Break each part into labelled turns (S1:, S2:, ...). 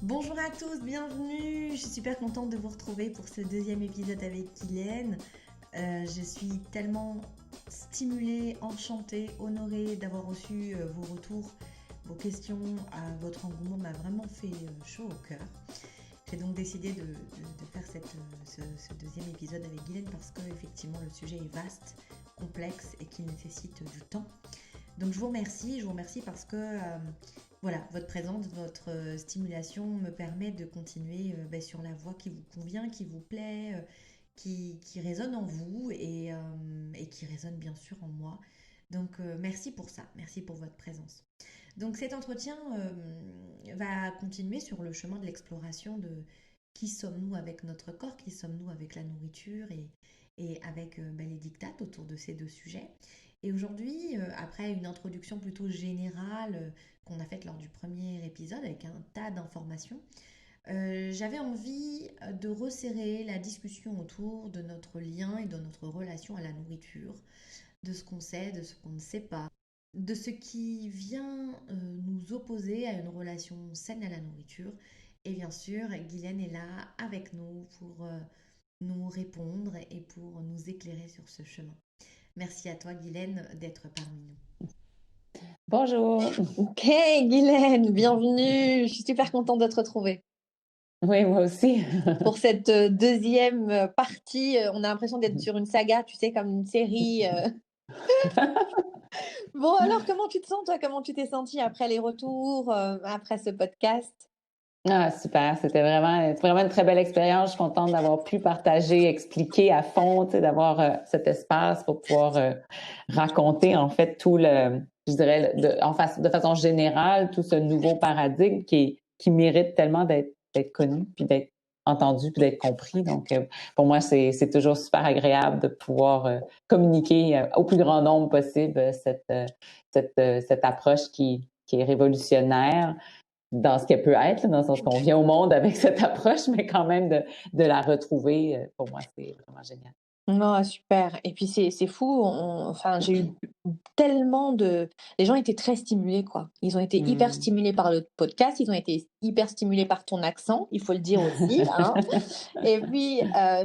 S1: Bonjour à tous, bienvenue. Je suis super contente de vous retrouver pour ce deuxième épisode avec Guylaine. Je suis tellement stimulée, enchantée, honorée d'avoir reçu vos retours, vos questions. Votre engouement m'a vraiment fait chaud au cœur. J'ai donc décidé de faire ce deuxième épisode avec Guylaine parce que effectivement le sujet est vaste, complexe et qu'il nécessite du temps. Donc je vous remercie parce que voilà, votre présence, votre stimulation me permet de continuer sur la voie qui vous convient, qui vous plaît, qui résonne en vous et qui résonne bien sûr en moi. Donc merci pour ça, merci pour votre présence. Donc cet entretien va continuer sur le chemin de l'exploration de qui sommes-nous avec notre corps, qui sommes-nous avec la nourriture et avec les dictates autour de ces deux sujets. Et aujourd'hui, après une introduction plutôt générale qu'on a faite lors du premier épisode avec un tas d'informations, j'avais envie de resserrer la discussion autour de notre lien et de notre relation à la nourriture, de ce qu'on sait, de ce qu'on ne sait pas, de ce qui vient nous opposer à une relation saine à la nourriture. Et bien sûr, Guylaine est là avec nous pour nous répondre et pour nous éclairer sur ce chemin. Merci à toi, Guylaine, d'être parmi nous.
S2: Bonjour.
S1: Ok, Guylaine, bienvenue. Je suis super contente de te retrouver.
S2: Oui, moi aussi.
S1: Pour cette deuxième partie, on a l'impression d'être sur une saga, tu sais, comme une série. Bon, alors, comment tu te sens, toi? Comment tu t'es sentie après les retours, après ce podcast?
S2: Ah, super. C'était vraiment une très belle expérience. Je suis contente d'avoir pu partager, expliquer à fond, tu sais, d'avoir cet espace pour pouvoir raconter, en fait, je dirais, de façon générale, tout ce nouveau paradigme qui mérite tellement d'être connu, puis d'être entendu, puis d'être compris. Donc, pour moi, c'est toujours super agréable de pouvoir communiquer au plus grand nombre possible cette approche qui est révolutionnaire dans ce qu'elle peut être, dans le sens qu'on vient au monde avec cette approche, mais quand même de la retrouver, pour moi, c'est vraiment génial.
S1: Non, super. Et puis c'est fou. Enfin, j'ai eu tellement de. Les gens étaient très stimulés, quoi. Ils ont été hyper stimulés par le podcast. Ils ont été hyper stimulés par ton accent, il faut le dire aussi, hein. Et puis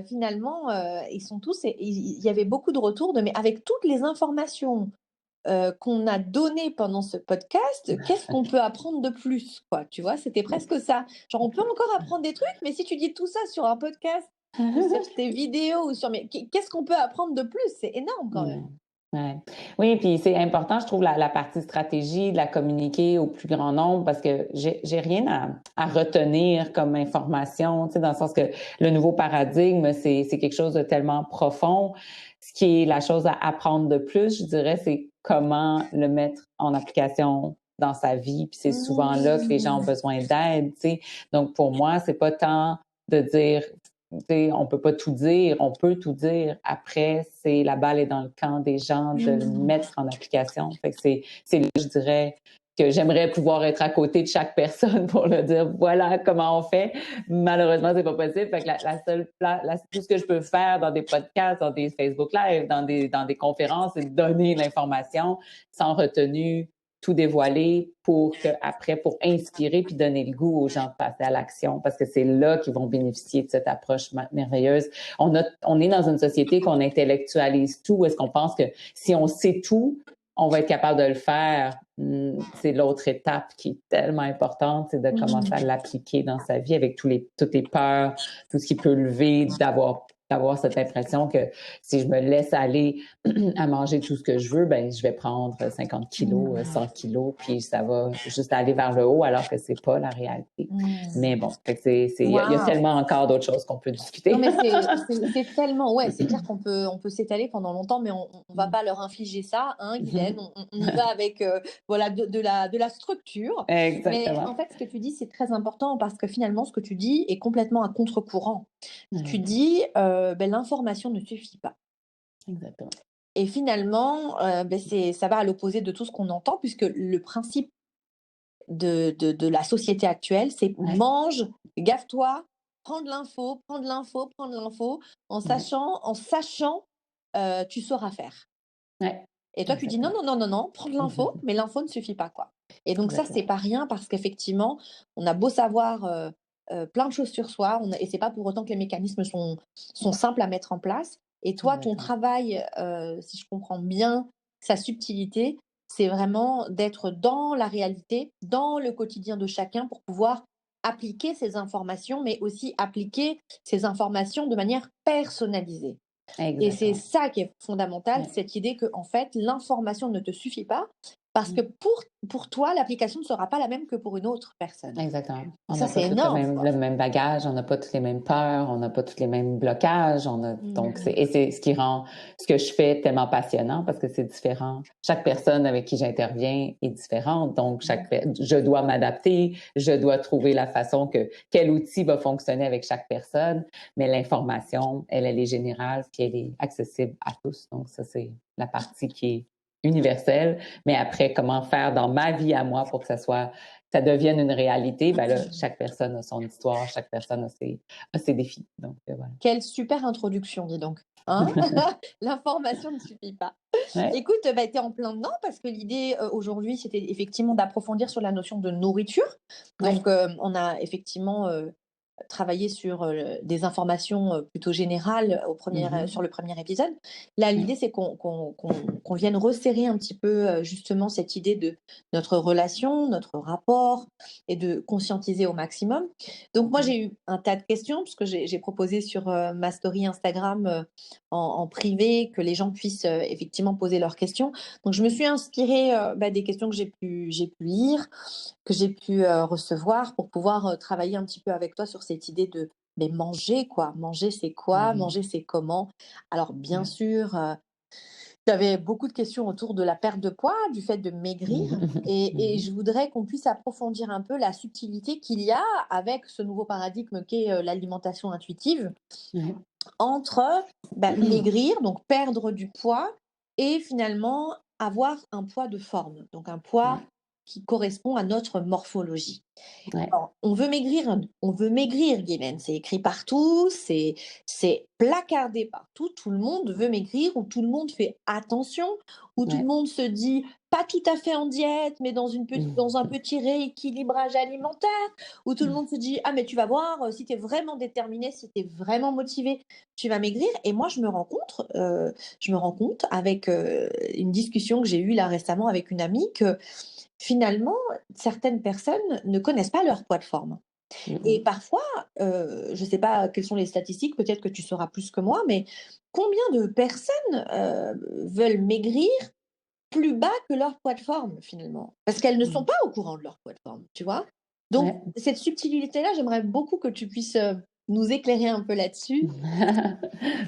S1: finalement, ils sont tous. Il y avait beaucoup de retours mais avec toutes les informations qu'on a données pendant ce podcast, qu'est-ce qu'on peut apprendre de plus, quoi. Tu vois, c'était presque ça. Genre, on peut encore apprendre des trucs, mais si tu dis tout ça sur un podcast ou sur tes vidéos ou sur. Mais qu'est-ce qu'on peut apprendre de plus? C'est énorme quand même.
S2: Ouais. Oui, puis c'est important, je trouve, la partie stratégie, de la communiquer au plus grand nombre, parce que j'ai rien à retenir comme information, tu sais, dans le sens que le nouveau paradigme, c'est quelque chose de tellement profond. Ce qui est la chose à apprendre de plus, je dirais, c'est comment le mettre en application dans sa vie. Puis c'est souvent là que les gens ont besoin d'aide, tu sais. Donc, pour moi, c'est pas tant de dire on peut pas tout dire, on peut tout dire. Après, c'est la balle est dans le camp des gens de le mettre en application. Fait que c'est là, je dirais, que j'aimerais pouvoir être à côté de chaque personne pour leur dire voilà comment on fait. Malheureusement, c'est pas possible. Fait que tout ce que je peux faire dans des podcasts, dans des Facebook Live, dans des conférences, c'est de donner l'information sans retenue, tout dévoiler pour inspirer puis donner le goût aux gens de passer à l'action, parce que c'est là qu'ils vont bénéficier de cette approche merveilleuse. On est dans une société qu'on intellectualise tout. Est-ce qu'on pense que si on sait tout, on va être capable de le faire? C'est l'autre étape qui est tellement importante, c'est de commencer à l'appliquer dans sa vie avec toutes les peurs, tout ce qui peut lever, d'avoir cette impression que si je me laisse aller à manger tout ce que je veux, ben je vais prendre 50 kilos, 100 kilos, puis ça va juste aller vers le haut, alors que c'est pas la réalité. Mais bon, il y a tellement encore d'autres choses qu'on peut discuter.
S1: Non, mais c'est tellement, ouais, c'est clair qu'on peut s'étaler pendant longtemps, mais on va pas leur infliger ça, hein, Guylaine. On y va avec voilà de la structure.
S2: Exactement.
S1: Mais en fait, ce que tu dis, c'est très important parce que finalement, ce que tu dis est complètement à contre-courant. Tu dis, l'information ne suffit pas.
S2: Exactement.
S1: Et finalement, ça va à l'opposé de tout ce qu'on entend, puisque le principe de la société actuelle, c'est mange, gaffe-toi, prends de l'info, en sachant, tu sauras faire.
S2: Ouais.
S1: Et toi, tu dis non, prends de l'info, mais l'info ne suffit pas, quoi.
S3: Et donc ça, c'est
S2: Exactement.
S3: pas rien parce qu'effectivement, on a beau savoir plein de choses sur soi, et c'est pas pour autant que les mécanismes sont simples à mettre en place. Et toi, ton
S2: Exactement.
S3: travail, si je comprends bien sa subtilité, c'est vraiment d'être dans la réalité, dans le quotidien de chacun pour pouvoir appliquer ces informations, mais aussi appliquer ces informations de manière personnalisée. Et c'est
S2: Exactement.
S3: ça qui est fondamental,
S2: Ouais.
S3: cette idée que en fait, l'information ne te suffit pas parce que
S2: Mmh.
S3: pour toi, l'application ne sera pas la même que pour une autre personne.
S2: Exactement.
S3: Et
S2: On
S3: ça,
S2: n'a pas
S3: c'est
S2: tous
S3: énorme, quoi.
S2: le même bagage, on n'a pas toutes les mêmes peurs, on n'a pas tous les mêmes blocages, donc
S3: Mmh.
S2: c'est ce qui rend ce que je fais tellement passionnant parce que c'est différent. Chaque personne avec qui j'interviens est différente, donc je dois m'adapter, je dois trouver la façon quel outil va fonctionner avec chaque personne, mais l'information, elle est générale, puis elle est accessible à tous. Donc ça, c'est la partie qui est universelle. Mais après, comment faire dans ma vie à moi pour que ça devienne une réalité, ben là, chaque personne a son histoire, chaque personne a ses défis. Donc, voilà.
S3: Quelle super introduction, dis donc. Hein. L'information ne suffit pas.
S2: Ouais.
S3: Écoute, bah, tu es en plein dedans parce que l'idée aujourd'hui, c'était effectivement d'approfondir sur la notion de nourriture.
S2: Ouais.
S3: Donc, on a effectivement travailler sur des informations plutôt générales sur le premier épisode. Là, l'idée, c'est qu'on vienne resserrer un petit peu justement cette idée de notre relation, notre rapport et de conscientiser au maximum. Donc, moi, j'ai eu un tas de questions puisque j'ai proposé sur ma story Instagram en privé que les gens puissent effectivement poser leurs questions. Donc, je me suis inspirée des questions que j'ai pu lire, que j'ai pu recevoir pour pouvoir travailler un petit peu avec toi sur cette idée de mais manger quoi, manger c'est quoi, manger c'est comment. Alors bien sûr, j'avais beaucoup de questions autour de la perte de poids, du fait de maigrir et je voudrais qu'on puisse approfondir un peu la subtilité qu'il y a avec ce nouveau paradigme qu'est l'alimentation intuitive entre maigrir, donc perdre du poids et finalement avoir un poids de forme, donc un poids qui correspond à notre morphologie.
S2: Ouais.
S3: Alors, on veut maigrir, Guylaine, c'est écrit partout, c'est placardé partout, tout le monde veut maigrir, ou tout le monde fait attention, ou tout le
S2: Ouais.
S3: monde se dit pas tout à fait en diète, mais dans un petit rééquilibrage alimentaire, où tout le monde se dit ah mais tu vas voir, si tu es vraiment déterminé, si tu es vraiment motivé, tu vas maigrir. Et moi je me rends compte avec une discussion que j'ai eue là récemment avec une amie que finalement, certaines personnes ne connaissent pas leur poids de forme. Et parfois, je ne sais pas quelles sont les statistiques, peut-être que tu sauras plus que moi, mais combien de personnes veulent maigrir plus bas que leur poids de forme finalement? Parce qu'elles ne sont pas au courant de leur poids de forme, tu vois? Donc,
S2: Ouais.
S3: cette subtilité-là, j'aimerais beaucoup que tu puisses nous éclairer un peu là-dessus.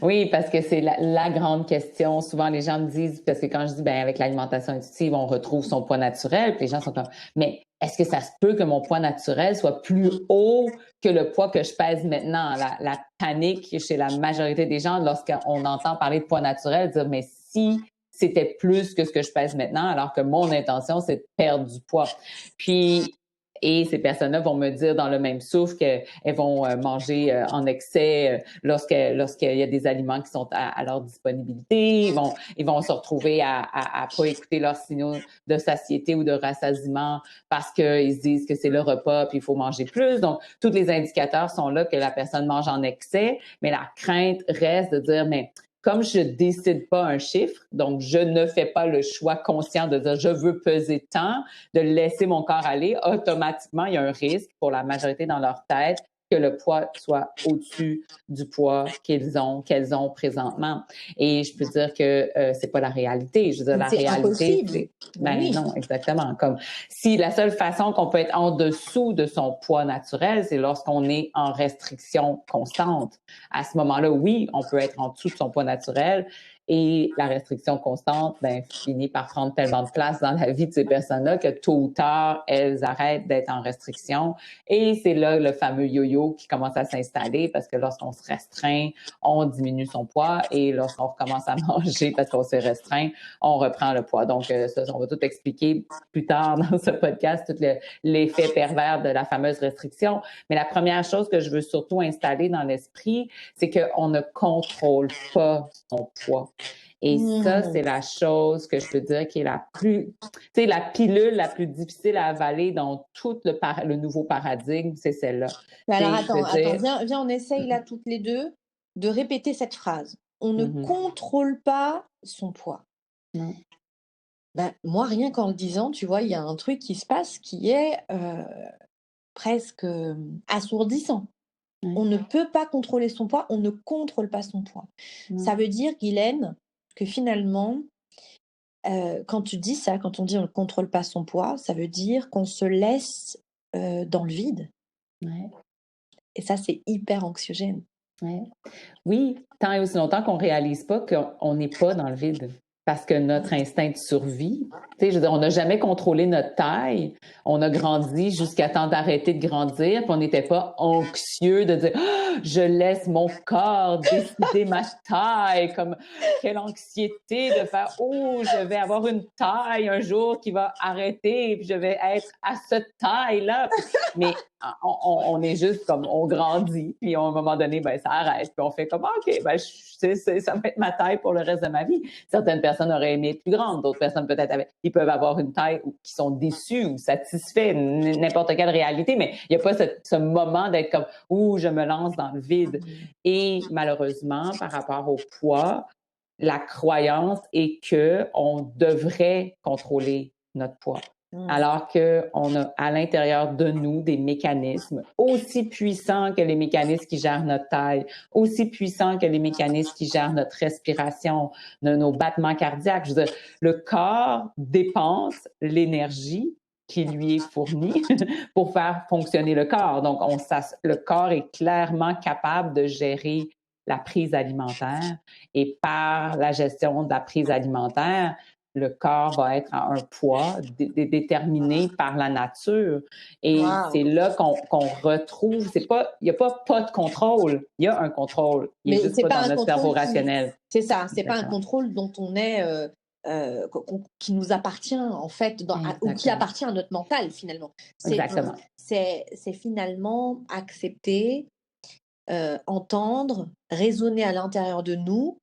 S2: Oui, parce que c'est la grande question. Souvent, les gens me disent, parce que quand je dis, ben, avec l'alimentation intuitive, on retrouve son poids naturel, puis les gens sont comme, mais est-ce que ça se peut que mon poids naturel soit plus haut que le poids que je pèse maintenant? La panique chez la majorité des gens lorsqu'on entend parler de poids naturel, dire, mais si c'était plus que ce que je pèse maintenant, alors que mon intention, c'est de perdre du poids. Puis, et ces personnes-là vont me dire dans le même souffle qu'elles vont manger en excès lorsqu'il y a des aliments qui sont à leur disponibilité. Ils vont se retrouver à pas écouter leurs signaux de satiété ou de rassasiement parce qu'ils se disent que c'est le repas puis il faut manger plus. Donc, tous les indicateurs sont là que la personne mange en excès, mais la crainte reste de dire, mais comme je décide pas un chiffre, donc je ne fais pas le choix conscient de dire je veux peser tant, de laisser mon corps aller, automatiquement, il y a un risque pour la majorité dans leur tête que le poids soit au-dessus du poids qu'elles ont présentement. Et je peux dire que c'est pas la réalité. Je veux dire, la
S3: C'est
S2: réalité,
S3: impossible.
S2: c'est
S3: Oui.
S2: non, exactement. Comme si la seule façon qu'on peut être en dessous de son poids naturel, c'est lorsqu'on est en restriction constante. À ce moment-là, oui, on peut être en dessous de son poids naturel. Et la restriction constante, ben, finit par prendre tellement de place dans la vie de ces personnes-là que tôt ou tard, elles arrêtent d'être en restriction. Et c'est là le fameux yo-yo qui commence à s'installer parce que lorsqu'on se restreint, on diminue son poids et lorsqu'on recommence à manger parce qu'on s'est restreint, on reprend le poids. Donc, ça, on va tout expliquer plus tard dans ce podcast, tout l'effet pervers de la fameuse restriction. Mais la première chose que je veux surtout installer dans l'esprit, c'est qu'on ne contrôle pas son poids. Et ça, c'est la chose que je peux dire qui est la plus, tu sais, la pilule la plus difficile à avaler dans tout le nouveau paradigme, c'est celle-là.
S3: Mais alors,
S2: C'est de
S3: attends,
S2: dire,
S3: viens, on essaye là toutes les deux de répéter cette phrase. On ne
S2: Mhm.
S3: contrôle pas son poids.
S2: Non.
S3: Ben, moi, rien qu'en le disant, tu vois, il y a un truc qui se passe qui est presque assourdissant.
S2: Ouais.
S3: On ne peut pas contrôler son poids, on ne contrôle pas son poids.
S2: Non.
S3: Ça veut dire, Guylaine, que finalement, quand tu dis ça, quand on dit on ne contrôle pas son poids, ça veut dire qu'on se laisse dans le vide.
S2: Ouais.
S3: Et ça, c'est hyper anxiogène.
S2: Ouais. Oui, tant et aussi longtemps qu'on ne réalise pas qu'on n'est pas dans le vide. Parce que notre instinct de survie, tu sais, je veux dire, on n'a jamais contrôlé notre taille. On a grandi jusqu'à temps d'arrêter de grandir, puis on n'était pas anxieux de dire ah, je laisse mon corps décider ma taille, comme quelle anxiété de faire oh, je vais avoir une taille un jour qui va arrêter, puis je vais être à cette taille-là. Mais on est juste comme on grandit, puis à un moment donné, ben ça arrête, puis on fait comme OK, ben ça va être ma taille pour le reste de ma vie. Certaines personnes auraient aimé être plus grandes, d'autres personnes peut-être ils peuvent avoir une taille qui sont déçues ou satisfaits, n'importe quelle réalité, mais il n'y a pas ce moment d'être comme ouh, je me lance dans le vide. Et malheureusement, par rapport au poids, la croyance est que on devrait contrôler notre poids. Alors qu'on a à l'intérieur de nous des mécanismes aussi puissants que les mécanismes qui gèrent notre taille, aussi puissants que les mécanismes qui gèrent notre respiration, nos battements cardiaques. Je veux dire, le corps dépense l'énergie qui lui est fournie pour faire fonctionner le corps. Donc, le corps est clairement capable de gérer la prise alimentaire et par la gestion de la prise alimentaire, le corps va être à un poids déterminé par la nature. Et c'est là qu'on retrouve, il n'y a pas de contrôle, il y a un contrôle. Il est juste pas dans notre cerveau rationnel.
S3: C'est ça, c'est pas un contrôle dont on est, qui nous appartient en fait, ou qui appartient à notre mental finalement.
S2: Exactement.
S3: C'est finalement accepter, entendre, raisonner à l'intérieur de nous,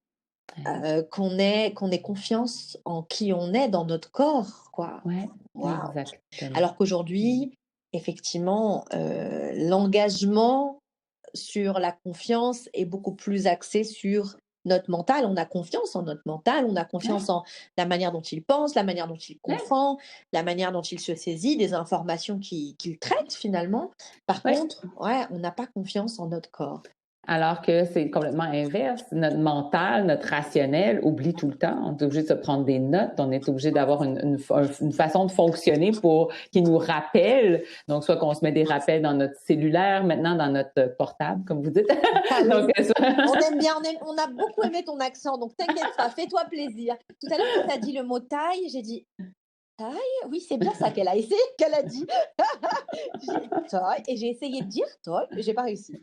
S3: qu'on ait confiance en qui on est dans notre corps, quoi.
S2: Ouais,
S3: wow.
S2: Exactement.
S3: Alors qu'aujourd'hui, effectivement, l'engagement sur la confiance est beaucoup plus axé sur notre mental. On a confiance en notre mental, on a confiance en la manière dont il pense, la manière dont il comprend, la manière dont il se saisit des informations qu'il traite finalement. Par contre, on n'a pas confiance en notre corps.
S2: Alors que c'est complètement inverse. Notre mental, notre rationnel oublie tout le temps. On est obligé de se prendre des notes. On est obligé d'avoir une façon de fonctionner qui nous rappelle. Donc, soit qu'on se met des rappels dans notre cellulaire, maintenant dans notre portable, comme vous dites.
S3: Donc, on aime bien, on a beaucoup aimé ton accent, donc t'inquiète pas, fais-toi plaisir. Tout à l'heure, quand tu as dit le mot taille, j'ai dit taille, oui, c'est bien ça qu'elle a dit. Taille, et j'ai essayé de dire taille, mais j'ai pas réussi.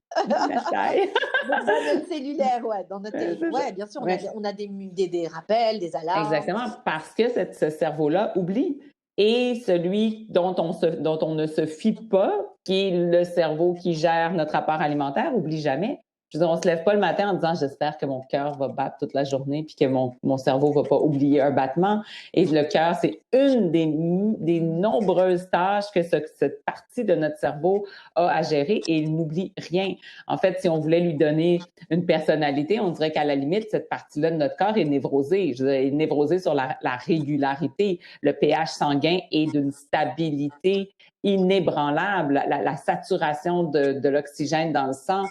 S2: Taille.
S3: Donc, dans notre cellulaire, dans notre téléphone, bien sûr, on a des rappels, des alarmes.
S2: Exactement, parce que ce cerveau-là oublie. Et celui dont on ne se fie pas, qui est le cerveau qui gère notre apport alimentaire, oublie jamais. Je veux dire, on se lève pas le matin en disant j'espère que mon cœur va battre toute la journée puis que mon cerveau va pas oublier un battement. Et le cœur, c'est une des nombreuses tâches que cette partie de notre cerveau a à gérer et il n'oublie rien. En fait, si on voulait lui donner une personnalité, on dirait qu'à la limite, cette partie-là de notre corps est névrosée. Je veux dire, est névrosée sur la régularité. Le pH sanguin est d'une stabilité inébranlable. La saturation de l'oxygène dans le sang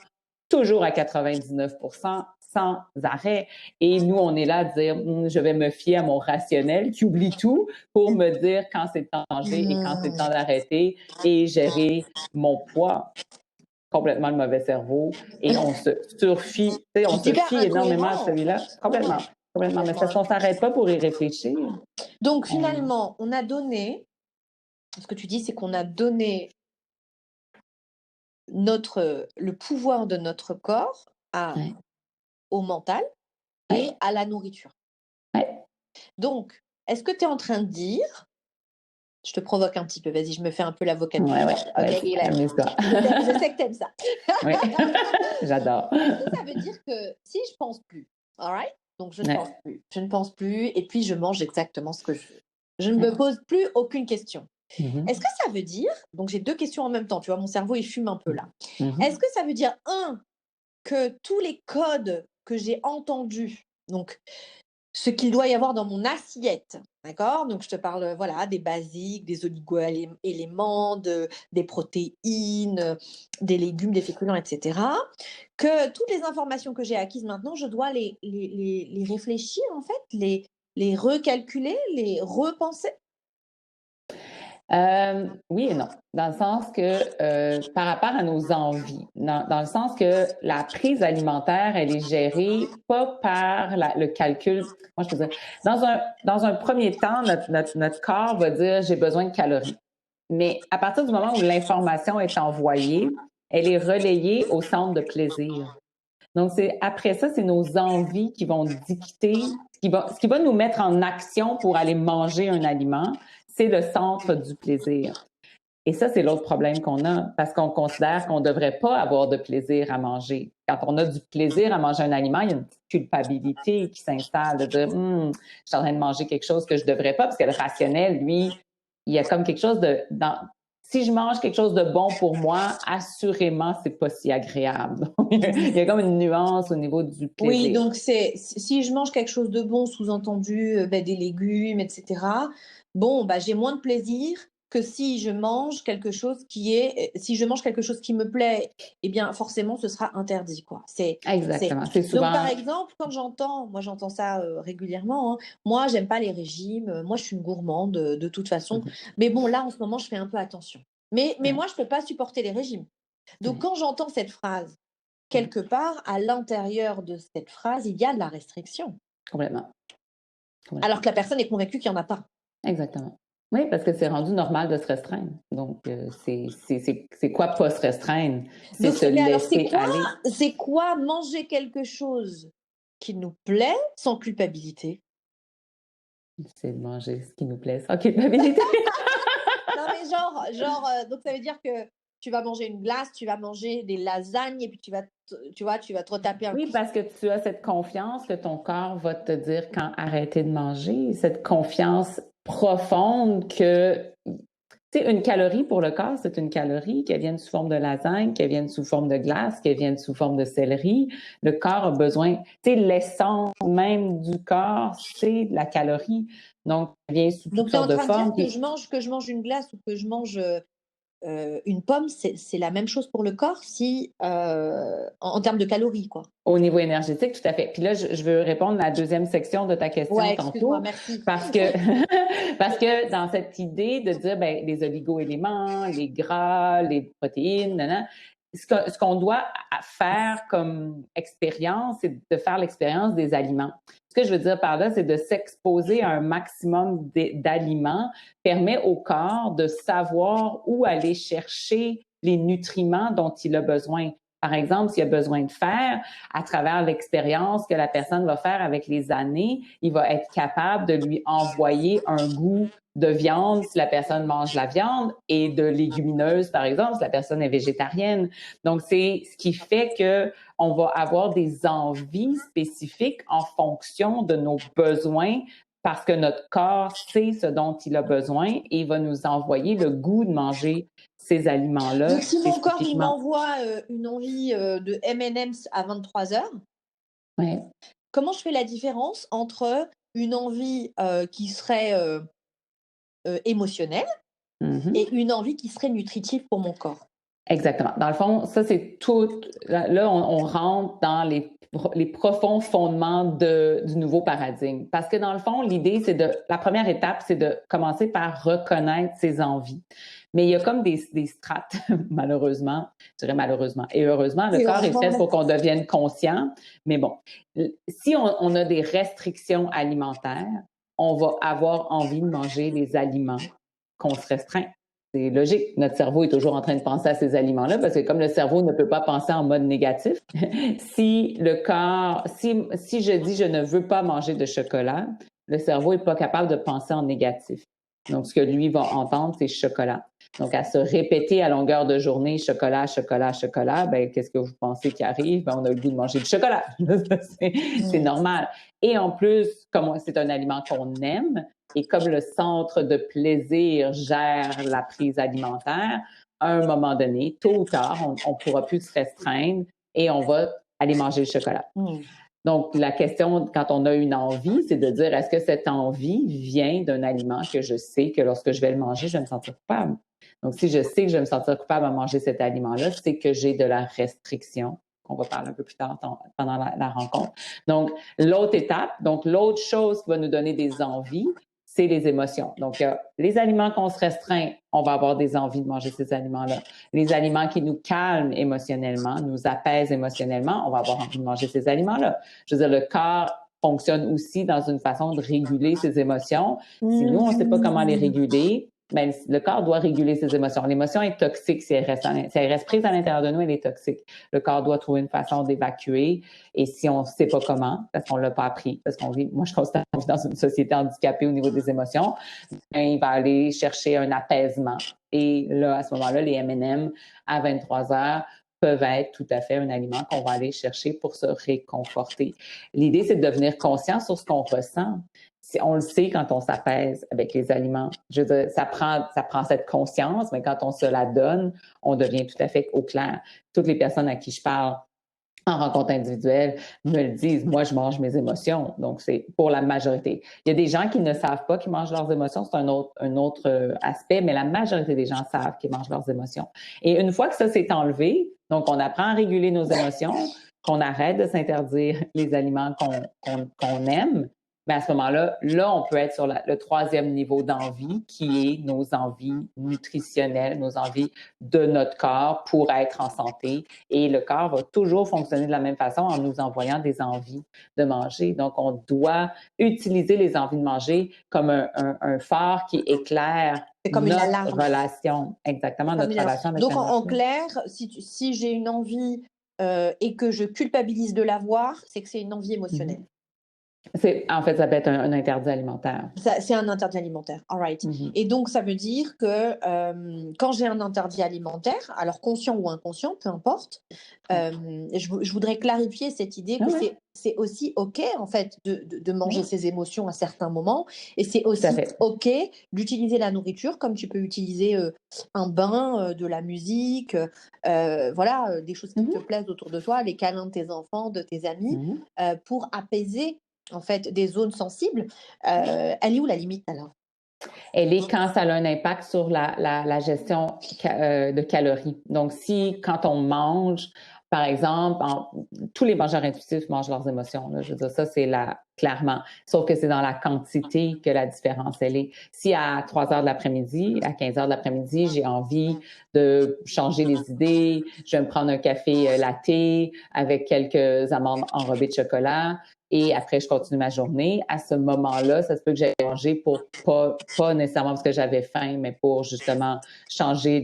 S2: toujours à 99%, sans arrêt. Et nous, on est là à dire, je vais me fier à mon rationnel qui oublie tout pour me dire quand c'est le temps de manger et quand c'est le temps d'arrêter et gérer mon poids. Complètement le mauvais cerveau. Et on se surfie, on se fie énormément à celui-là. Complètement. Mais ça, on ne s'arrête pas pour y réfléchir.
S3: Donc, finalement, on a donné, ce que tu dis, c'est qu'on a donné le pouvoir de notre corps au mental et à la nourriture. Donc, est-ce que tu es en train de dire, je te provoque un petit peu, vas-y, je me fais un peu l'avocat du diable. Je sais que tu aimes ça.
S2: Oui, j'adore.
S3: Ça veut dire que si je pense plus, all right? Donc, je ne pense plus. Je ne pense plus. Et puis, je mange exactement ce que je veux. Je ne me pose plus aucune question. Est-ce que ça veut dire, donc j'ai 2 questions en même temps, tu vois, mon cerveau, il fume un peu là. Est-ce que ça veut dire, que tous les codes que j'ai entendus, donc ce qu'il doit y avoir dans mon assiette, d'accord? Donc je te parle, voilà, des basiques, des oligo-éléments, des protéines, des légumes, des féculents, etc. Que toutes les informations que j'ai acquises maintenant, je dois les réfléchir, en fait, les recalculer, les repenser?
S2: Oui et non, dans le sens que par rapport à nos envies, dans le sens que la prise alimentaire, elle est gérée pas par le calcul. Moi, je peux dire, dans un premier temps, notre corps va dire j'ai besoin de calories. Mais à partir du moment où l'information est envoyée, elle est relayée au centre de plaisir. Donc, après ça, c'est nos envies qui vont dicter, ce qui va nous mettre en action pour aller manger un aliment, c'est le centre du plaisir. Et ça, c'est l'autre problème qu'on a, parce qu'on considère qu'on ne devrait pas avoir de plaisir à manger. Quand on a du plaisir à manger un aliment, il y a une petite culpabilité qui s'installe de dire je suis en train de manger quelque chose que je ne devrais pas, parce que le rationnel, lui, il y a comme quelque chose si je mange quelque chose de bon pour moi, assurément, c'est pas si agréable. Il y a comme une nuance au niveau du plaisir.
S3: Oui, donc si je mange quelque chose de bon, sous-entendu des légumes, etc., bon, j'ai moins de plaisir que si je mange quelque chose si je mange quelque chose qui me plaît, eh bien forcément ce sera interdit, quoi.
S2: Exactement. C'est souvent.
S3: Donc par exemple, quand j'entends ça régulièrement, hein, moi j'aime pas les régimes, moi je suis une gourmande de toute façon, mais bon là en ce moment je fais un peu attention. Mais moi je peux pas supporter les régimes. Donc quand j'entends cette phrase, quelque part, à l'intérieur de cette phrase, il y a de la restriction.
S2: Complètement.
S3: Alors que la personne est convaincue qu'il n'y en a pas.
S2: Exactement. Oui, parce que c'est rendu normal de se restreindre. Donc, c'est quoi pas se restreindre? C'est se laisser aller.
S3: C'est quoi manger quelque chose qui nous plaît sans culpabilité?
S2: C'est de manger ce qui nous plaît sans culpabilité.
S3: Non, mais donc ça veut dire que tu vas manger une glace, tu vas manger des lasagnes et puis tu vas te retaper un
S2: Oui, parce que tu as cette confiance que ton corps va te dire quand arrêter de manger, cette confiance profonde que, tu sais, une calorie pour le corps, c'est une calorie, qu'elle vienne sous forme de lasagne, qu'elle vienne sous forme de glace, qu'elle vienne sous forme de céleri. Le corps a besoin, tu sais, l'essence même du corps, c'est la calorie. Donc, elle vient sous toutes sortes de formes.
S3: Donc, tu es en train de dire que je mange une glace ou que je mange une pomme, c'est la même chose pour le corps en termes de calories, quoi.
S2: Au niveau énergétique, tout à fait. Puis là, je veux répondre à la deuxième section de ta question tantôt.
S3: Merci.
S2: Parce que dans cette idée de dire, les oligo-éléments, les gras, les protéines, ce qu'on doit faire comme expérience, c'est de faire l'expérience des aliments. Ce que je veux dire par là, c'est de s'exposer à un maximum d'aliments, permet au corps de savoir où aller chercher les nutriments dont il a besoin. Par exemple, s'il a besoin de fer, à travers l'expérience que la personne va faire avec les années, il va être capable de lui envoyer un goût de viande si la personne mange la viande et de légumineuses, par exemple, si la personne est végétarienne. Donc, c'est ce qui fait que on va avoir des envies spécifiques en fonction de nos besoins parce que notre corps sait ce dont il a besoin et il va nous envoyer le goût de manger ces aliments-là.
S3: Donc, si mon corps il m'envoie une envie de M&M's à 23h,
S2: ouais.
S3: Comment je fais la différence entre une envie qui serait émotionnelle et une envie qui serait nutritive pour mon corps?
S2: Exactement. Dans le fond, ça, c'est tout. Là, on rentre dans les profonds fondements du nouveau paradigme. Parce que dans le fond, l'idée, la première étape, c'est de commencer par reconnaître ses envies. Mais il y a comme des strates, malheureusement. Je dirais malheureusement. Et heureusement, le corps est fait pour qu'on devienne conscient. Mais bon, si on a des restrictions alimentaires, on va avoir envie de manger les aliments qu'on se restreint. C'est logique. Notre cerveau est toujours en train de penser à ces aliments-là parce que comme le cerveau ne peut pas penser en mode négatif, si je dis je ne veux pas manger de chocolat, le cerveau est pas capable de penser en négatif. Donc, ce que lui va entendre, c'est chocolat. Donc, à se répéter à longueur de journée chocolat, chocolat, chocolat, ben qu'est-ce que vous pensez qui arrive? Ben, on a le goût de manger du chocolat. C'est normal. Et en plus, comme c'est un aliment qu'on aime, et comme le centre de plaisir gère la prise alimentaire, à un moment donné, tôt ou tard, on ne pourra plus se restreindre et on va aller manger le chocolat. Donc, la question, quand on a une envie, c'est de dire, est-ce que cette envie vient d'un aliment que je sais que lorsque je vais le manger, je vais me sentir coupable? Donc, si je sais que je vais me sentir coupable à manger cet aliment-là, c'est que j'ai de la restriction, qu'on va parler un peu plus tard pendant la rencontre. Donc, l'autre étape, donc l'autre chose qui va nous donner des envies, c'est les émotions. Donc, les aliments qu'on se restreint, on va avoir des envies de manger ces aliments-là. Les aliments qui nous calment émotionnellement, nous apaisent émotionnellement, on va avoir envie de manger ces aliments-là. Je veux dire, le corps fonctionne aussi dans une façon de réguler ses émotions. Si nous, on ne sait pas comment les réguler, ben, le corps doit réguler ses émotions. L'émotion est toxique si elle reste prise à l'intérieur de nous, elle est toxique. Le corps doit trouver une façon d'évacuer. Et si on ne sait pas comment, parce qu'on ne l'a pas appris, parce qu'on vit, moi je constate qu'on vit dans une société handicapée au niveau des émotions, il va aller chercher un apaisement. Et là, à ce moment-là, les M&M à 23 heures peuvent être tout à fait un aliment qu'on va aller chercher pour se réconforter. L'idée, c'est de devenir conscient sur ce qu'on ressent. On le sait quand on s'apaise avec les aliments. Je veux dire, ça prend cette conscience, mais quand on se la donne, on devient tout à fait au clair. Toutes les personnes à qui je parle en rencontre individuelle me le disent. Moi, je mange mes émotions. Donc, c'est pour la majorité. Il y a des gens qui ne savent pas qu'ils mangent leurs émotions. C'est un autre aspect, mais la majorité des gens savent qu'ils mangent leurs émotions. Et une fois que ça s'est enlevé, donc on apprend à réguler nos émotions, qu'on arrête de s'interdire les aliments qu'on aime, mais à ce moment-là, on peut être sur le troisième niveau d'envie, qui est nos envies nutritionnelles, nos envies de notre corps pour être en santé. Et le corps va toujours fonctionner de la même façon en nous envoyant des envies de manger. Donc, on doit utiliser les envies de manger comme un phare qui éclaire
S3: comme
S2: notre relation. Exactement,
S3: comme
S2: notre relation avec
S3: Donc,
S2: la
S3: en clair, si j'ai une envie et que je culpabilise de l'avoir, c'est que c'est une envie émotionnelle.
S2: En fait, ça peut être un interdit alimentaire.
S3: C'est un interdit alimentaire, all right. Et donc, ça veut dire que quand j'ai un interdit alimentaire, alors conscient ou inconscient, peu importe, je voudrais clarifier cette idée que c'est aussi OK, en fait, de manger ses émotions à certains moments. Et c'est aussi OK d'utiliser la nourriture comme tu peux utiliser un bain, de la musique, voilà, des choses qui te plaisent autour de toi, les câlins de tes enfants, de tes amis, pour apaiser en fait, des zones sensibles. Elle est où la limite alors?
S2: Elle est quand ça a un impact sur la gestion de calories. Donc, quand on mange, par exemple, tous les mangeurs intuitifs mangent leurs émotions. Là, je veux dire, ça, c'est clairement. Sauf que c'est dans la quantité que la différence, elle est. Si à 3 heures de l'après-midi, à 15 heures de l'après-midi, j'ai envie de changer les idées, je vais me prendre un café latte avec quelques amandes enrobées de chocolat, et après, je continue ma journée. À ce moment-là, ça se peut que j'aille manger pour pas nécessairement parce que j'avais faim, mais pour justement changer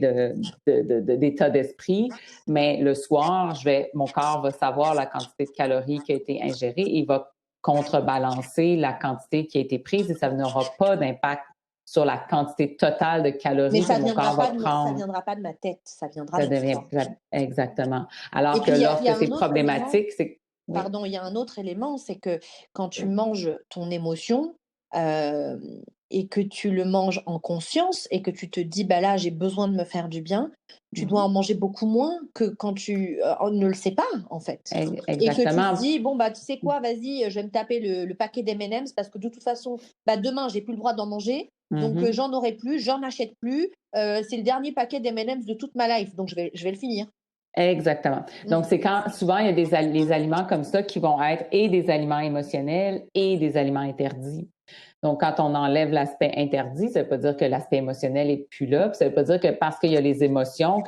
S2: d'état d'esprit. Mais le soir, mon corps va savoir la quantité de calories qui a été ingérée et il va contrebalancer la quantité qui a été prise et ça n'aura pas d'impact sur la quantité totale de calories que mon corps va prendre.
S3: Ça ne viendra pas de ma tête, ça viendra de mon corps.
S2: Exactement. Alors que lorsque c'est problématique, c'est...
S3: Pardon, il y a un autre élément, c'est que quand tu manges ton émotion et que tu le manges en conscience et que tu te dis, bah là, j'ai besoin de me faire du bien, tu dois en manger beaucoup moins que quand tu ne le sais pas, en fait.
S2: Exactement.
S3: Et que tu te dis, bon, bah, tu sais quoi, vas-y, je vais me taper le paquet d'M&M's parce que de toute façon, bah, demain, j'ai plus le droit d'en manger. Donc, j'en aurai plus, j'en achète plus. C'est le dernier paquet d'M&M's de toute ma life, donc je vais le finir.
S2: Exactement. Donc, c'est quand souvent il y a des aliments comme ça qui vont être et des aliments émotionnels et des aliments interdits. Donc, quand on enlève l'aspect interdit, ça ne veut pas dire que l'aspect émotionnel est plus là. Puis ça ne veut pas dire que parce qu'il y a les émotions,